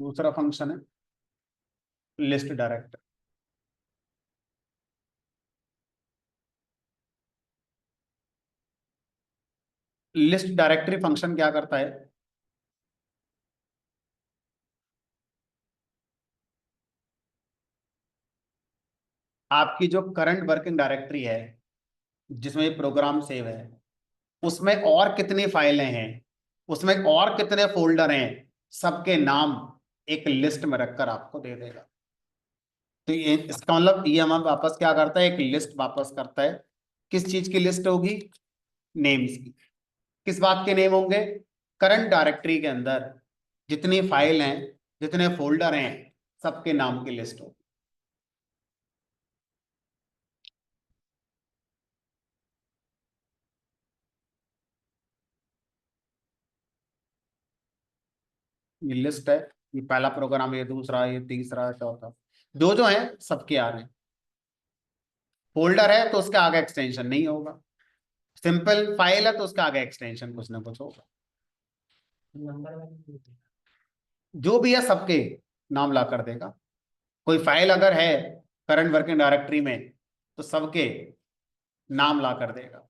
दूसरा फंक्शन है list director. List directory function क्या करता है, आपकी जो करंट वर्किंग डायरेक्टरी है जिसमें ये प्रोग्राम सेव है, उसमें और कितनी फाइलें हैं, उसमें और कितने फोल्डर हैं, सबके नाम एक लिस्ट में रखकर आपको दे देगा। तो ये इसका मतलब ये हमें वापस क्या करता है, एक लिस्ट वापस करता है। किस चीज की लिस्ट होगी, नेम्स की। किस बात के नेम होंगे, करंट डायरेक्टरी के अंदर जितनी फाइल हैं, जितने फोल्डर हैं, सबके नाम की लिस्ट होगी। ये लिस्ट है, ये पहला प्रोग्राम, ये दूसरा, ये तीसरा, चौथा, जो जो है सबके आ रहे हैं। फोल्डर है तो उसके आगे एक्सटेंशन नहीं होगा, सिंपल फाइल है तो उसके आगे एक्सटेंशन कुछ ना कुछ होगा। जो भी है सबके नाम ला कर देगा। कोई फाइल अगर है करंट वर्किंग डायरेक्टरी में तो सबके नाम ला कर देगा।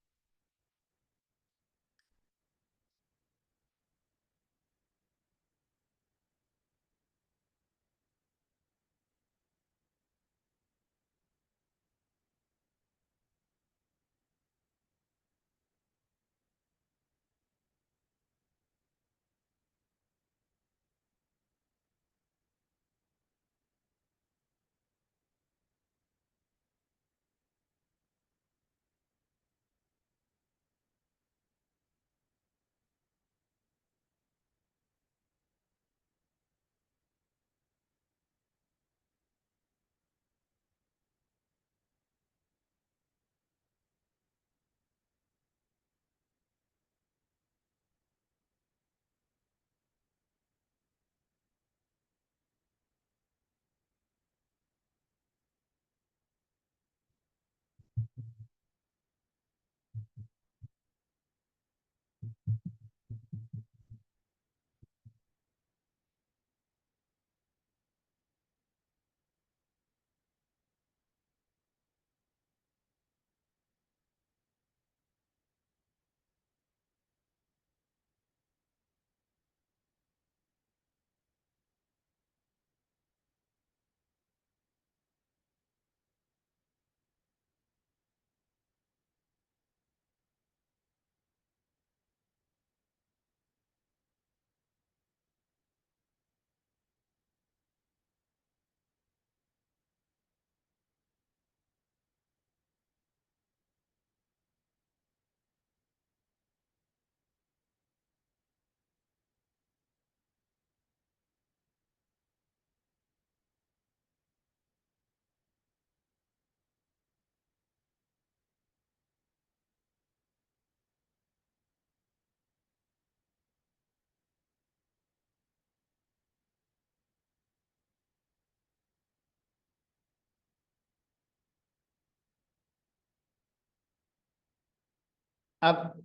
अब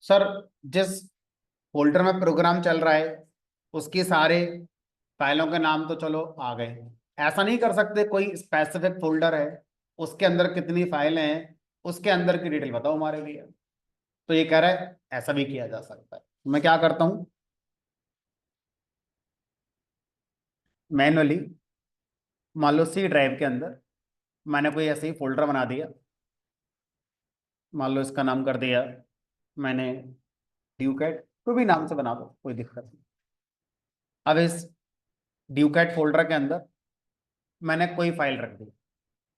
सर, जिस फोल्डर में प्रोग्राम चल रहा है उसके सारे फाइलों के नाम तो चलो आ गए। ऐसा नहीं कर सकते कोई स्पेसिफिक फोल्डर है, उसके अंदर कितनी फाइलें हैं, उसके अंदर की डिटेल बताओ हमारे लिए। तो ये कह रहा है ऐसा भी किया जा सकता है। मैं क्या करता हूँ, मैनुअली मान लो सी ड्राइव के अंदर मैंने कोई ऐसे ही फोल्डर बना दिया। मान लो इसका नाम कर दिया मैंने ड्यूकैट, कोई भी नाम से बना दो, कोई दिक्कत नहीं। अब इस ड्यूकैट फोल्डर के अंदर मैंने कोई फाइल रख दी,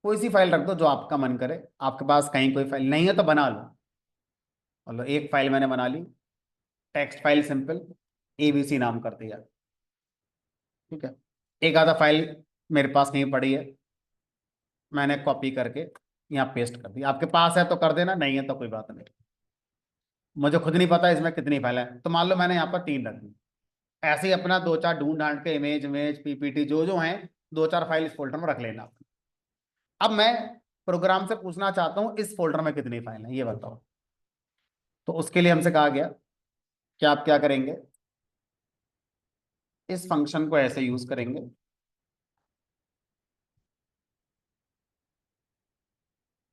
कोई सी फाइल रख दो जो आपका मन करे। आपके पास कहीं कोई फाइल नहीं है तो बना लो। मतलब एक फाइल मैंने बना ली, टेक्स्ट फाइल सिंपल, एबीसी नाम कर दिया। ठीक है। एक आधा फाइल मेरे पास कहीं पड़ी है, मैंने कॉपी करके यहाँ पेस्ट कर दी। आपके पास है तो कर देना, नहीं है तो कोई बात नहीं। मुझे खुद नहीं पता इसमें कितनी फाइल है, तो मान लो मैंने यहाँ पर 3 रख दी। ऐसे ही अपना दो चार ढूंढ ढांड के इमेज इमेज पीपीटी जो जो है, दो चार फाइल इस फोल्डर में रख लेना। अब मैं प्रोग्राम से पूछना चाहता हूँ इस फोल्डर में कितनी फाइल है ये बताओ। तो उसके लिए हमसे कहा गया कि आप क्या करेंगे, इस फंक्शन को ऐसे यूज करेंगे,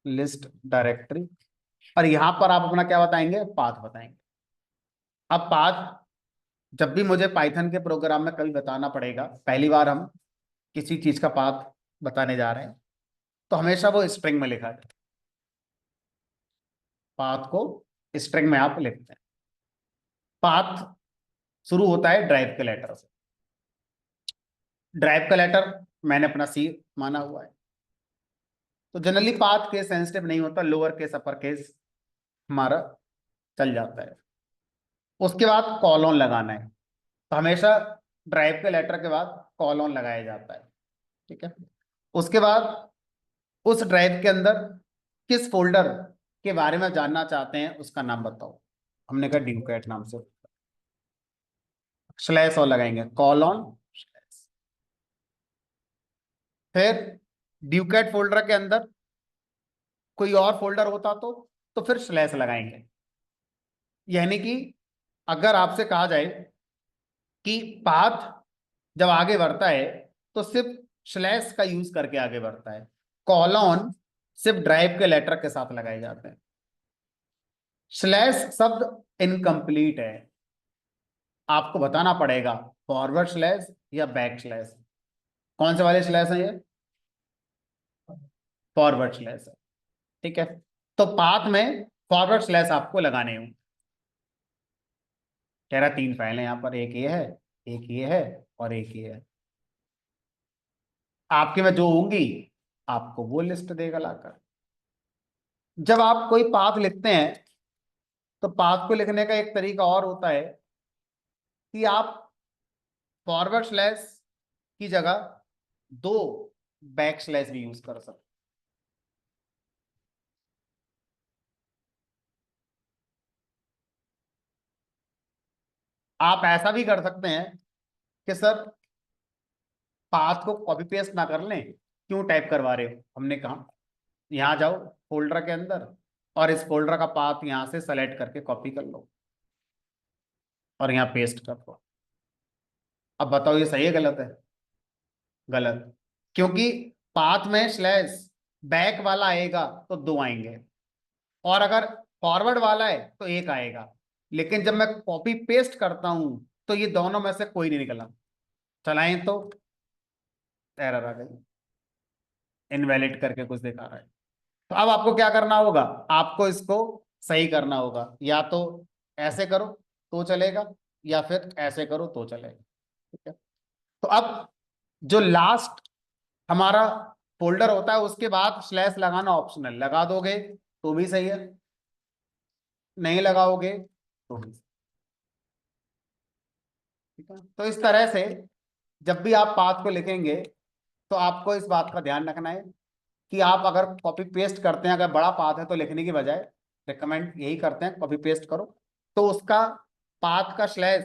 लिस्ट डायरेक्टरी, और यहां पर आप अपना क्या बताएंगे, पाथ बताएंगे। अब पाथ जब भी मुझे पाइथन के प्रोग्राम में कभी बताना पड़ेगा, पहली बार हम किसी चीज का पाथ बताने जा रहे हैं, तो हमेशा वो स्ट्रिंग में लिखा है। पाथ को स्ट्रिंग में आप लिखते हैं। पाथ शुरू होता है ड्राइव के लेटर से। ड्राइव का लेटर मैंने अपना सी माना हुआ है, तो जनरली पाथ केस सेंसिटिव नहीं होता, लोअर केस अपर केस हमारा चल जाता है। उसके बाद कॉलन लगाना है, तो हमेशा ड्राइव के लेटर के बाद कॉलन लगाया जाता है। ठीक है। उसके बाद उस ड्राइव के अंदर किस फोल्डर के बारे में जानना चाहते हैं उसका नाम बताओ। हमने कहा ड्यूकैट नाम से, स्लैश और लगाएंगे कॉलन स्लैश। फिर ड्यूकैट फोल्डर के अंदर कोई और फोल्डर होता तो फिर स्लैश लगाएंगे। यानी कि अगर आपसे कहा जाए कि पाथ जब आगे बढ़ता है तो सिर्फ स्लैश का यूज करके आगे बढ़ता है, कॉलन सिर्फ ड्राइव के लेटर के साथ लगाए जाते हैं। स्लैश शब्द इनकम्प्लीट है, आपको बताना पड़ेगा फॉरवर्ड स्लैश या बैक स्लैश। कौन से वाले स्लैश है ये, फॉरवर्ड स्लैश है। ठीक है। तो पाथ में फॉरवर्ड स्लैश आपको लगाने होंगे। कह रहा 3 फाइल है यहाँ पर, एक ये है, एक ये है, और एक ये है। आपके में जो होंगी आपको वो लिस्ट देगा लाकर। जब आप कोई पाथ लिखते हैं तो पाथ को लिखने का एक तरीका और होता है कि आप फॉरवर्ड स्लैश की जगह 2 बैक स्लैश भी यूज कर सकते। आप ऐसा भी कर सकते हैं कि सर पाथ को कॉपी पेस्ट ना कर लें, क्यों टाइप करवा रहे हो। हमने कहा यहां जाओ फोल्डर के अंदर और इस फोल्डर का पाथ यहां से सेलेक्ट करके कॉपी कर लो और यहाँ पेस्ट कर दो। अब बताओ ये सही है गलत है, गलत। क्योंकि पाथ में स्लैश बैक वाला आएगा तो 2 आएंगे, और अगर फॉरवर्ड वाला है तो 1 आएगा। लेकिन जब मैं कॉपी पेस्ट करता हूं तो ये दोनों में से कोई नहीं निकला। चलाएं तो एरर आ गई, इनवैलिड करके कुछ दिखा रहा है। तो अब आपको क्या करना होगा, आपको इसको सही करना होगा। या तो ऐसे करो तो चलेगा, या फिर ऐसे करो तो चलेगा। ठीक है। तो अब जो लास्ट हमारा फोल्डर होता है उसके बाद स्लैश लगाना ऑप्शनल, लगा दोगे तो भी सही है, नहीं लगाओगे तो भी। ठीक है। तो इस तरह से जब भी आप पाथ को लिखेंगे तो आपको इस बात का ध्यान रखना है कि आप अगर कॉपी पेस्ट करते हैं, अगर बड़ा पाथ है तो लिखने की बजाय रिकमेंड यही करते हैं कॉपी पेस्ट करो, तो उसका पाथ का स्लैश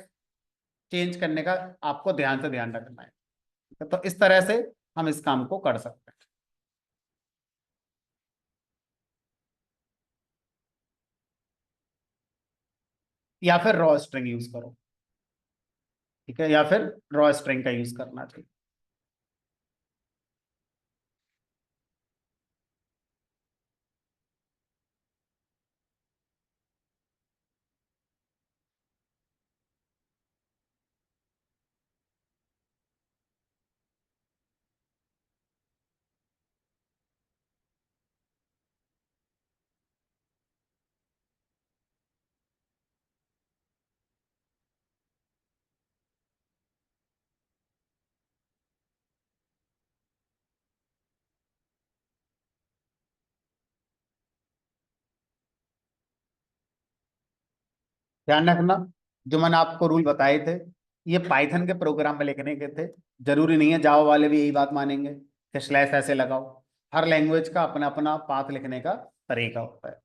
चेंज करने का आपको ध्यान से ध्यान रखना है। तो इस तरह से हम इस काम को कर सकते हैं। या फिर रॉ स्ट्रिंग यूज करो। ठीक है, या फिर रॉ स्ट्रिंग का यूज करना चाहिए। ध्यान रखना, जो मैंने आपको रूल बताए थे, ये पाइथन के प्रोग्राम में लिखने के थे। जरूरी नहीं है जावा वाले भी यही बात मानेंगे कि स्लैश ऐसे लगाओ। हर लैंग्वेज का अपना अपना पाथ लिखने का तरीका होता है।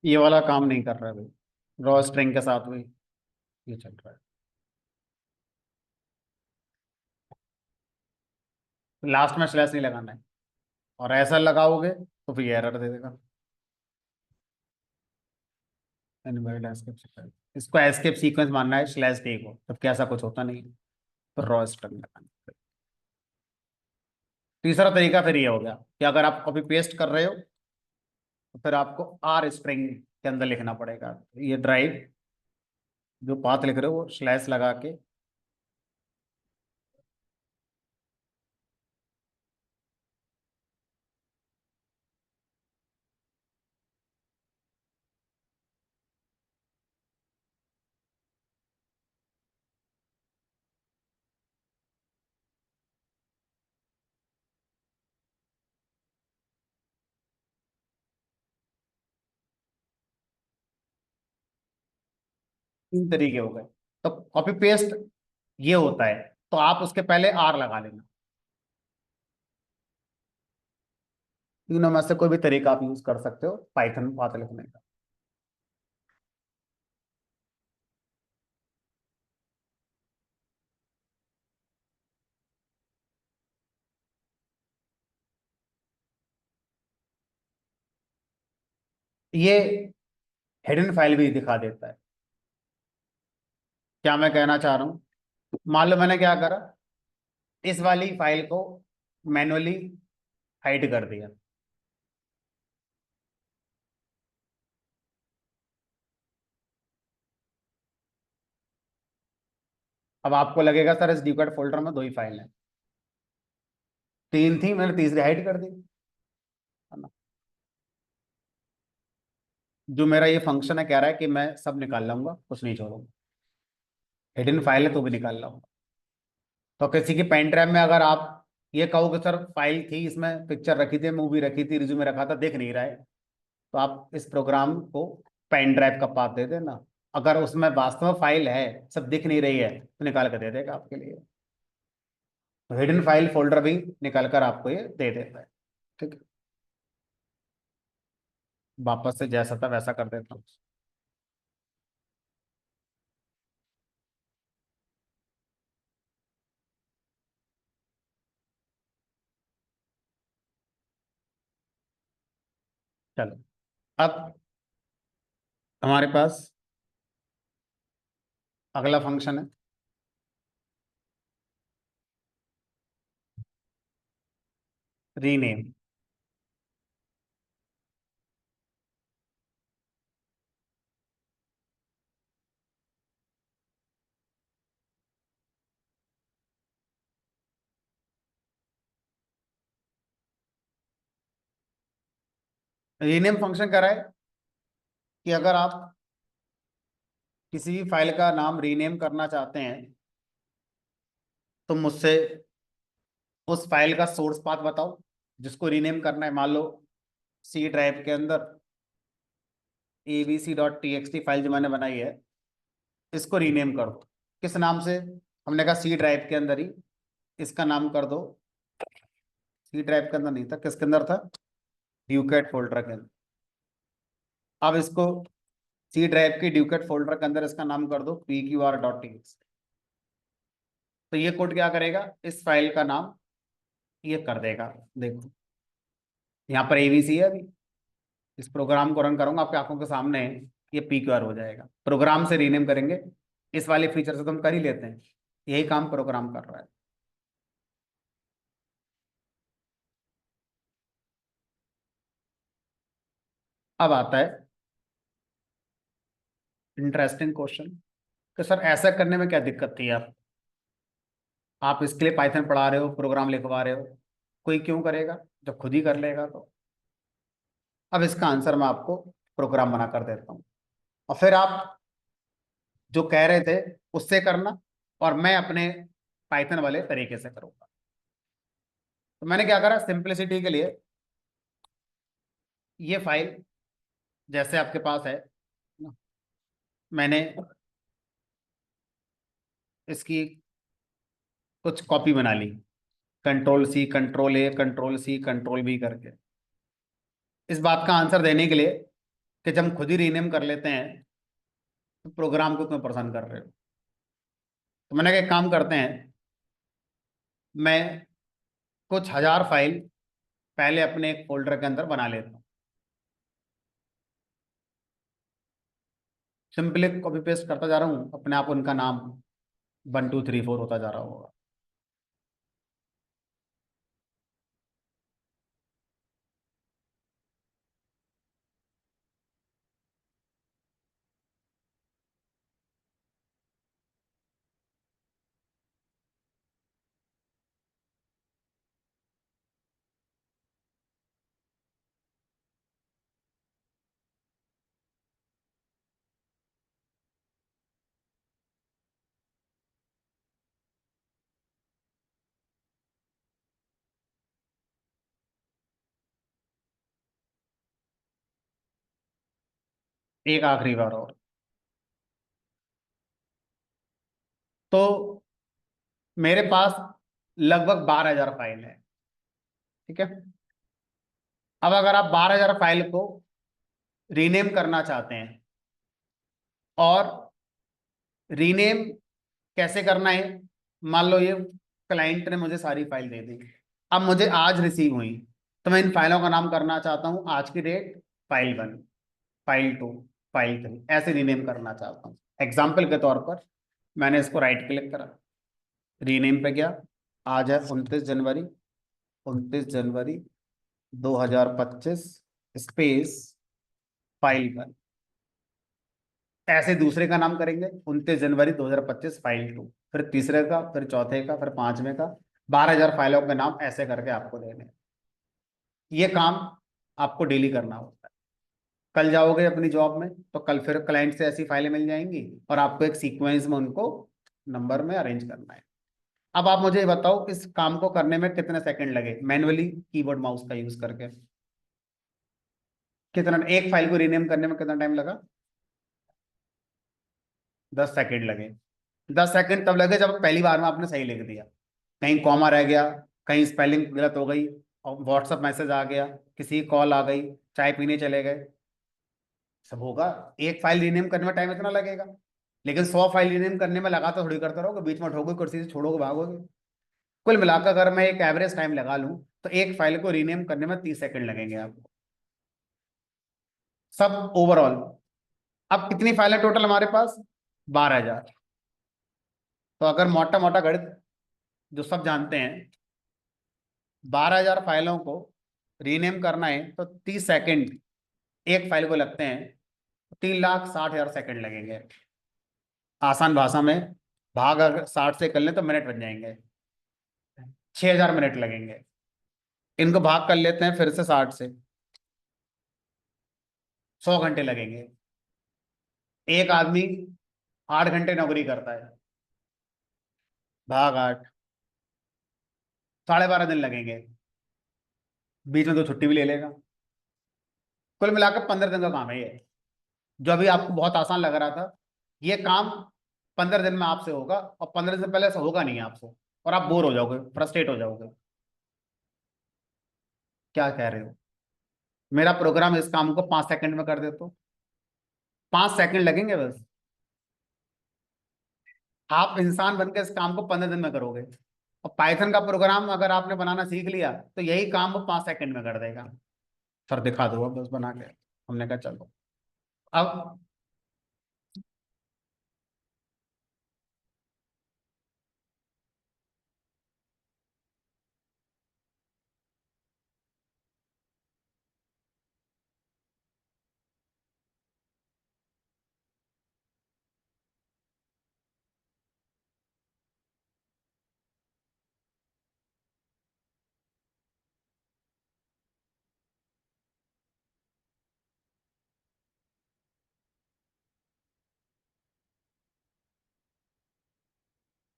ये वाला काम नहीं कर रहा है भाई, रॉ स्ट्रिंग के साथ भी ये चल रहा है। लास्ट में स्लैश नहीं लगाना है, और ऐसा लगाओगे तो फिर एरर दे देगा। इनवैलिड एस्केप सीक्वेंस, इसको एस्केप सीक्वेंस मानना है स्लैश डी को, जबकि ऐसा कुछ होता नहीं है। तो रॉ स्ट्रिंग लगाना है। तीसरा तरीका फिर ये हो गया कि अगर आप कॉपी पेस्ट कर रहे हो तो फिर आपको आर स्ट्रिंग के अंदर लिखना पड़ेगा। ये ड्राइव जो पाथ लिख रहे हो वो स्लैश लगा के। तीन तरीके हो गए। तो कॉपी पेस्ट ये होता है, तो आप उसके पहले आर लगा लेना। तीनों में से कोई भी तरीका आप यूज कर सकते हो पाइथन पाथ लिखने का। ये हिडन फाइल भी दिखा देता है। क्या मैं कहना चाह रहा हूँ, मान लो मैंने क्या करा, इस वाली फाइल को मैनुअली हाइड कर दिया। अब आपको लगेगा सर इस डुकेट फोल्डर में दो ही फाइल है। तीन थी, मैंने तीसरी हाइड कर दी, है ना। जो मेरा ये फंक्शन है कह रहा है कि मैं सब निकाल लाऊंगा, कुछ नहीं छोड़ूंगा। हिडन फाइल है तो भी निकाल लाऊंगा। तो किसी की पेन ड्राइव में अगर आप ये कहो कि सर फाइल थी, इसमें पिक्चर रखी थी, मूवी रखी थी, रिज्यूमे रखा था, देख नहीं रहा है, तो आप इस प्रोग्राम को पेन ड्राइव का पाथ दे देना। अगर उसमें वास्तव में फाइल है, सब दिख नहीं रही है, तो निकाल कर दे देगा आपके लिए। तो हिडन फाइल फोल्डर भी निकाल कर आपको ये दे देता है। ठीक है। वापस से जैसा था वैसा कर देता हूँ। चलो, अब हमारे पास अगला फंक्शन है रीनेम। रीनेम फंक्शन करा है कि अगर आप किसी भी फाइल का नाम रीनेम करना चाहते हैं तो मुझसे उस फाइल का सोर्स पाथ बताओ जिसको रीनेम करना है। मान लो सी ड्राइव के अंदर abc.txt फाइल जो मैंने बनाई है, इसको रीनेम कर दो। किस नाम से? हमने कहा सी ड्राइव के अंदर ही इसका नाम कर दो। सी ड्राइव के अंदर नहीं था, किसके अंदर था? ड्यूकेट फोल्डर के अंदर। अब इसको सी ड्राइव की ड्यूकेट फोल्डर के अंदर इसका नाम कर दो pqr.txt। तो ये कोड क्या करेगा? इस फाइल का नाम ये कर देगा। देखो यहाँ पर एबीसी है। अभी इस प्रोग्राम को रन करूंगा, आपकी आंखों के सामने है, ये पीक्यूआर हो जाएगा। प्रोग्राम से रीनेम करेंगे, इस वाले फीचर से तो हम कर ही लेते हैं, यही काम प्रोग्राम कर रहा है। अब आता है इंटरेस्टिंग क्वेश्चन कि सर ऐसा करने में क्या दिक्कत थी? आप इसके लिए पाइथन पढ़ा रहे हो, प्रोग्राम लिखवा रहे हो, कोई क्यों करेगा जब खुद ही कर लेगा? तो अब इसका आंसर मैं आपको प्रोग्राम बना कर देता हूँ, और फिर आप जो कह रहे थे उससे करना, और मैं अपने पाइथन वाले तरीके से करूंगा। तो मैंने क्या करा, सिंप्लिसिटी के लिए ये फाइल जैसे आपके पास है, मैंने इसकी कुछ कॉपी बना ली, control C control A control C control B करके, इस बात का आंसर देने के लिए कि जब हम खुद ही रीनेम कर लेते हैं तो प्रोग्राम को क्यों परेशान कर रहे हो। तो मैंने कहा एक काम करते हैं, मैं कुछ हजार फाइल पहले अपने एक फोल्डर के अंदर बना लेता हूँ। सिंपली कॉपी पेस्ट करता जा रहा हूँ, अपने आप उनका नाम 1 2 3 4 होता जा रहा होगा। एक आखिरी बार और। तो मेरे पास लगभग 12,000 फाइल है, ठीक है। अब अगर आप 12,000 फाइल को रीनेम करना चाहते हैं, और रीनेम कैसे करना है? मान लो ये क्लाइंट ने मुझे सारी फाइल दे दी, अब मुझे आज रिसीव हुई, तो मैं इन फाइलों का नाम करना चाहता हूँ आज की डेट, फाइल 1, फाइल 2, फाइल 3, ऐसे रीनेम करना चाहता हूँ। एग्जाम्पल के तौर पर मैंने इसको राइट क्लिक करा, रीनेम पे गया, आज है 29 जनवरी, 29 जनवरी 2025, स्पेस फाइल 1। ऐसे दूसरे का नाम करेंगे 29 जनवरी 2025 फाइल 2, फिर तीसरे का, फिर चौथे का, फिर पांचवें का। 12,000 फाइलों के नाम ऐसे करके आपको देने हैं। ये काम आपको डेली करना होता है। कल जाओगे अपनी जॉब में तो कल फिर क्लाइंट से ऐसी फाइलें मिल जाएंगी, और आपको एक सीक्वेंस में उनको नंबर में अरेंज करना है। अब आप मुझे बताओ इस काम को करने में कितने सेकंड लगे मैनुअली कीबोर्ड माउस का यूज करके? कितना, एक फाइल को रीनेम करने में कितना टाइम लगा? 10 सेकंड लगे। 10 सेकंड तब लगे जब पहली बार में आपने सही लिख दिया, कहीं कॉमा रह गया, कहीं स्पेलिंग गलत हो गई, और व्हाट्सएप मैसेज आ गया, किसी की कॉल आ गई, चाय पीने चले गए, सब होगा। एक फाइल रीनेम करने में टाइम इतना लगेगा, लेकिन 100 फाइल रीनेम करने में लगातार थोड़ी करते रहोगे, बीच में उठोगे कुर्सी से, छोड़ोगे, भागोगे। कुल मिलाकर अगर मैं एक एवरेज टाइम लगा लूं, तो एक फाइल को रीनेम करने में 30 सेकंड लगेंगे आपको, सब ओवरऑल। अब कितनी फाइल है टोटल हमारे पास? 12,000। तो अगर मोटा मोटा गणित जो सब जानते हैं, 12,000 फाइलों को रीनेम करना है तो 30 सेकंड एक फाइल को लगते हैं, 3,60,000 सेकंड लगेंगे। आसान भाषा में, भाग अगर 60 से कर लें तो मिनट बन जाएंगे, 6,000 मिनट लगेंगे। इनको भाग कर लेते हैं फिर से 60 से, 100 घंटे लगेंगे। एक आदमी 8 घंटे नौकरी करता है, भाग 8, 12.5 दिन लगेंगे, बीच में 2 छुट्टी भी ले लेगा। कुल मिलाकर 15 दिन का काम है ये। जो अभी आपको बहुत आसान लग रहा था, ये काम 15 दिन में आपसे होगा, और 15 दिन से पहले ऐसा होगा नहीं आपसे, और आप बोर हो जाओगे, फ्रस्ट्रेट हो जाओगे। क्या कह रहे हो? मेरा प्रोग्राम इस काम को 5 सेकंड में कर दे तो 5 सेकंड लगेंगे बस। आप इंसान बन के इस काम को 15 दिन में करोगे, और पाइथन का प्रोग्राम अगर आपने बनाना सीख लिया तो यही काम वो 5 सेकंड में कर देगा। सर दिखा दो बस बना के। हमने कहा चलो। अब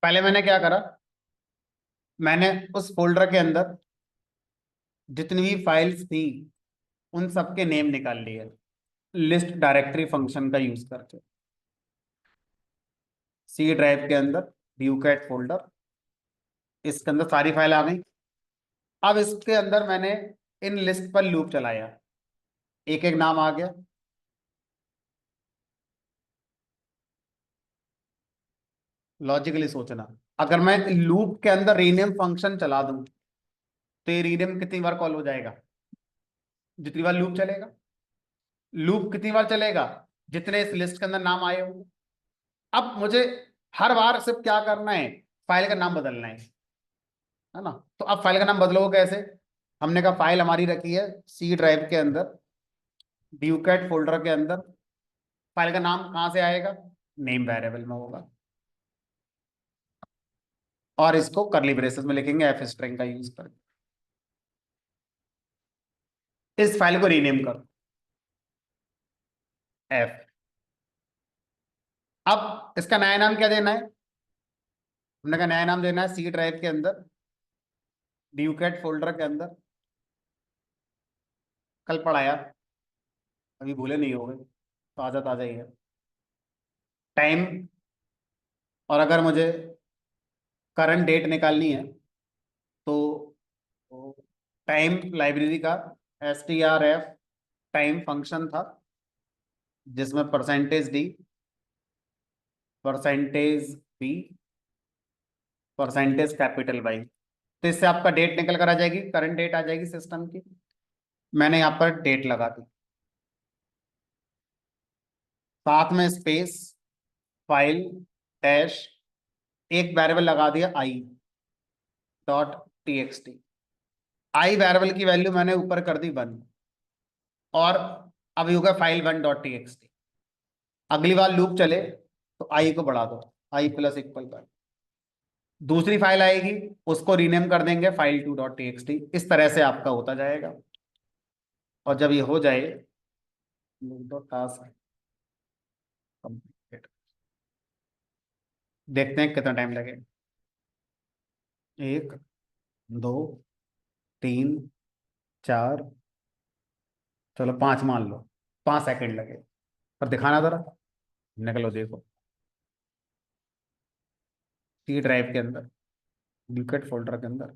पहले मैंने क्या करा, मैंने उस फोल्डर के अंदर जितनी भी फाइल्स थी उन सबके नेम निकाल लिए, लिस्ट डायरेक्टरी फंक्शन का यूज करके। सी ड्राइव के अंदर व्यू कैट फोल्डर, इसके अंदर सारी फाइल आ गई। अब इसके अंदर मैंने इन लिस्ट पर लूप चलाया, एक एक नाम आ गया। लॉजिकली सोचना, अगर मैं लूप के अंदर रीनेम फंक्शन चला दूं तो ये रीनेम कितनी बार कॉल हो जाएगा? जितनी बार लूप चलेगा। लूप कितनी बार चलेगा? जितने इस लिस्ट के अंदर नाम आए होंगे। अब मुझे हर बार सिर्फ क्या करना है, फाइल का नाम बदलना है ना। तो अब फाइल का नाम बदलोगे कैसे? हमने कहा फाइल हमारी रखी है सी ड्राइव के अंदर, ड्यूकेट फोल्डर के अंदर। फाइल का नाम कहाँ से आएगा? नेम वेरिएबल में होगा, और इसको करली ब्रेसेस में लिखेंगे एफ स्ट्रिंग का यूज करके। इस फाइल को रीनेम करो एफ। अब इसका नया नाम क्या देना है? हमने कहा नया नाम देना है सी ड्राइव के अंदर, ड्यूकेट फोल्डर के अंदर। कल पढ़ाया, अभी भूले नहीं होगे, ताजा ताजा ही है। टाइम, और अगर मुझे करंट डेट निकालनी है तो टाइम लाइब्रेरी का strf टाइम फंक्शन था, जिसमें %d, %b, %वाई। तो इससे आपका डेट निकल कर आ जाएगी, करंट डेट आ जाएगी सिस्टम की। मैंने यहाँ पर डेट लगा दी, साथ में स्पेस, फाइल, डैश, एक वेरिएबल लगा दिया i.txt। आई वेरिएबल की वैल्यू मैंने ऊपर कर दी 1, और अब होगा file1.txt। अगली बार लूप चले तो आई को बढ़ा दो, आई प्लस इक्वल कर, दूसरी फाइल आएगी, उसको रीनेम कर देंगे file2.txt। इस तरह से आपका होता जाएगा। और जब ये हो जाए तो टास्क कंप्लीट। देखते हैं कितना टाइम लगे। 1, 2, 3, 4, चलो 5 मान लो, 5 सेकंड लगे। पर दिखाना जरा, निकलो देखो। सी ड्राइव के अंदर, डुकेट फोल्डर के अंदर,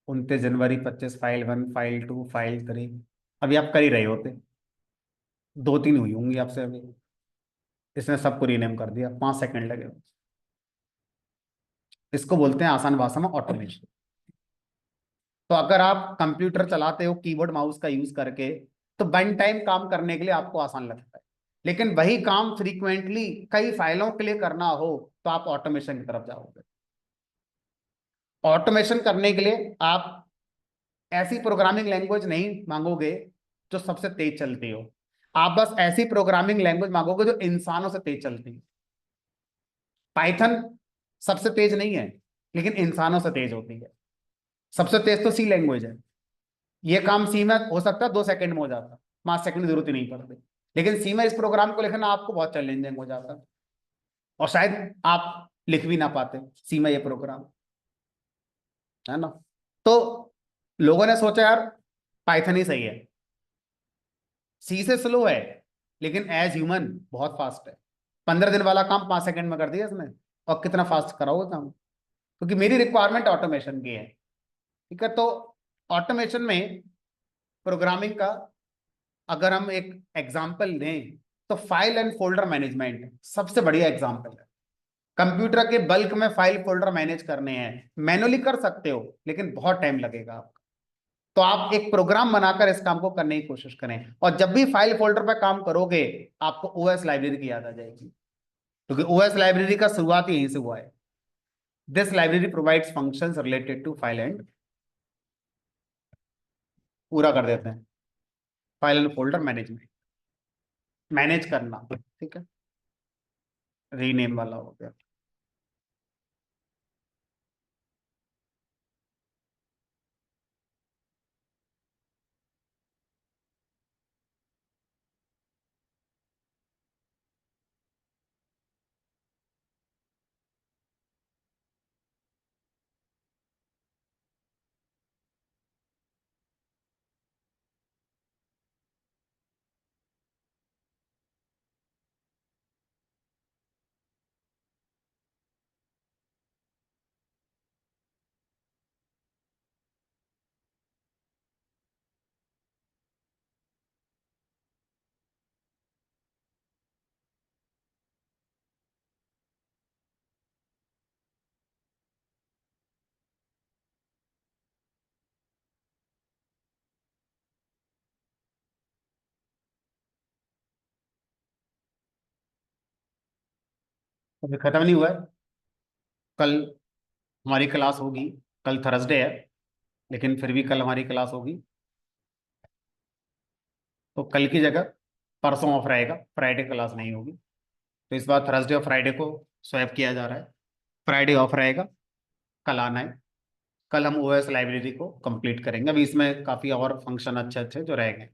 29 जनवरी 25, फाइल 1, फाइल 2, फाइल 3। अभी आप कर ही रहे होते, दो तीन हुई होंगी आपसे अभी। इसने सबको रीनेम कर दिया, 5 सेकंड लगे। इसको बोलते हैं आसान भाषा में ऑटोमेशन। तो अगर आप कंप्यूटर चलाते हो कीबोर्ड माउस का यूज करके, तो वन टाइम काम करने के लिए आपको आसान लगता है। लेकिन वही काम फ्रीक्वेंटली कई फाइलों के लिए करना हो, तो आप ऑटोमेशन की तरफ जाओगे। ऑटोमेशन करने के लिए आप ऐसी प्रोग्रामिंग लैंग्वेज नहीं मांगोगे जो सबसे तेज चलती हो। आप बस ऐसी प्रोग्रामिंग लैंग्वेज मांगोगे जो इंसानों से तेज चलती है। पाइथन सबसे तेज नहीं है, लेकिन इंसानों से तेज होती है। सबसे तेज तो सी लैंग्वेज है। ये काम सी में हो सकता है 2 सेकंड में हो जाता, 5 सेकंड की जरूरत ही नहीं पड़ती। लेकिन सी में इस प्रोग्राम को लिखना आपको बहुत चैलेंजिंग हो जाता, और शायद आप लिख भी ना पाते सी में ये प्रोग्राम, है ना। तो लोगों ने सोचा यार पाइथन ही सही है। सी से स्लो है, लेकिन एज ह्यूमन बहुत फास्ट है। 15 दिन वाला काम 5 सेकंड में कर दिया इसने। और कितना फास्ट कराओगे काम, क्योंकि मेरी रिक्वायरमेंट ऑटोमेशन की है। ठीक है, तो ऑटोमेशन में प्रोग्रामिंग का अगर हम एक एग्जाम्पल दें, तो फाइल एंड फोल्डर मैनेजमेंट सबसे बढ़िया एग्जाम्पल है। कंप्यूटर के बल्क में फाइल फोल्डर मैनेज करने हैं, मैनुअली कर सकते हो लेकिन बहुत टाइम लगेगा आपका। तो आप एक प्रोग्राम बनाकर इस काम को करने की कोशिश करें, और जब भी फाइल फोल्डर पर काम करोगे, आपको ओएस लाइब्रेरी की याद आ जाएगी, क्योंकि ओएस लाइब्रेरी का शुरुआत यहीं से हुआ है। This library provides functions related to file and, पूरा कर देते हैं, file and folder management, manage करना। ठीक है, रीनेम वाला हो गया। अभी खत्म नहीं हुआ है। कल हमारी क्लास होगी। कल थर्सडे है, लेकिन फिर भी कल हमारी क्लास होगी। तो कल की जगह परसों ऑफ रहेगा, फ्राइडे क्लास नहीं होगी। तो इस बार थर्सडे और फ्राइडे को स्वैप किया जा रहा है। फ्राइडे ऑफ रहेगा, कल आना है। कल हम ओएस लाइब्रेरी को कंप्लीट करेंगे। अभी इसमें काफ़ी और फंक्शन अच्छे अच्छे जो रहेंगे।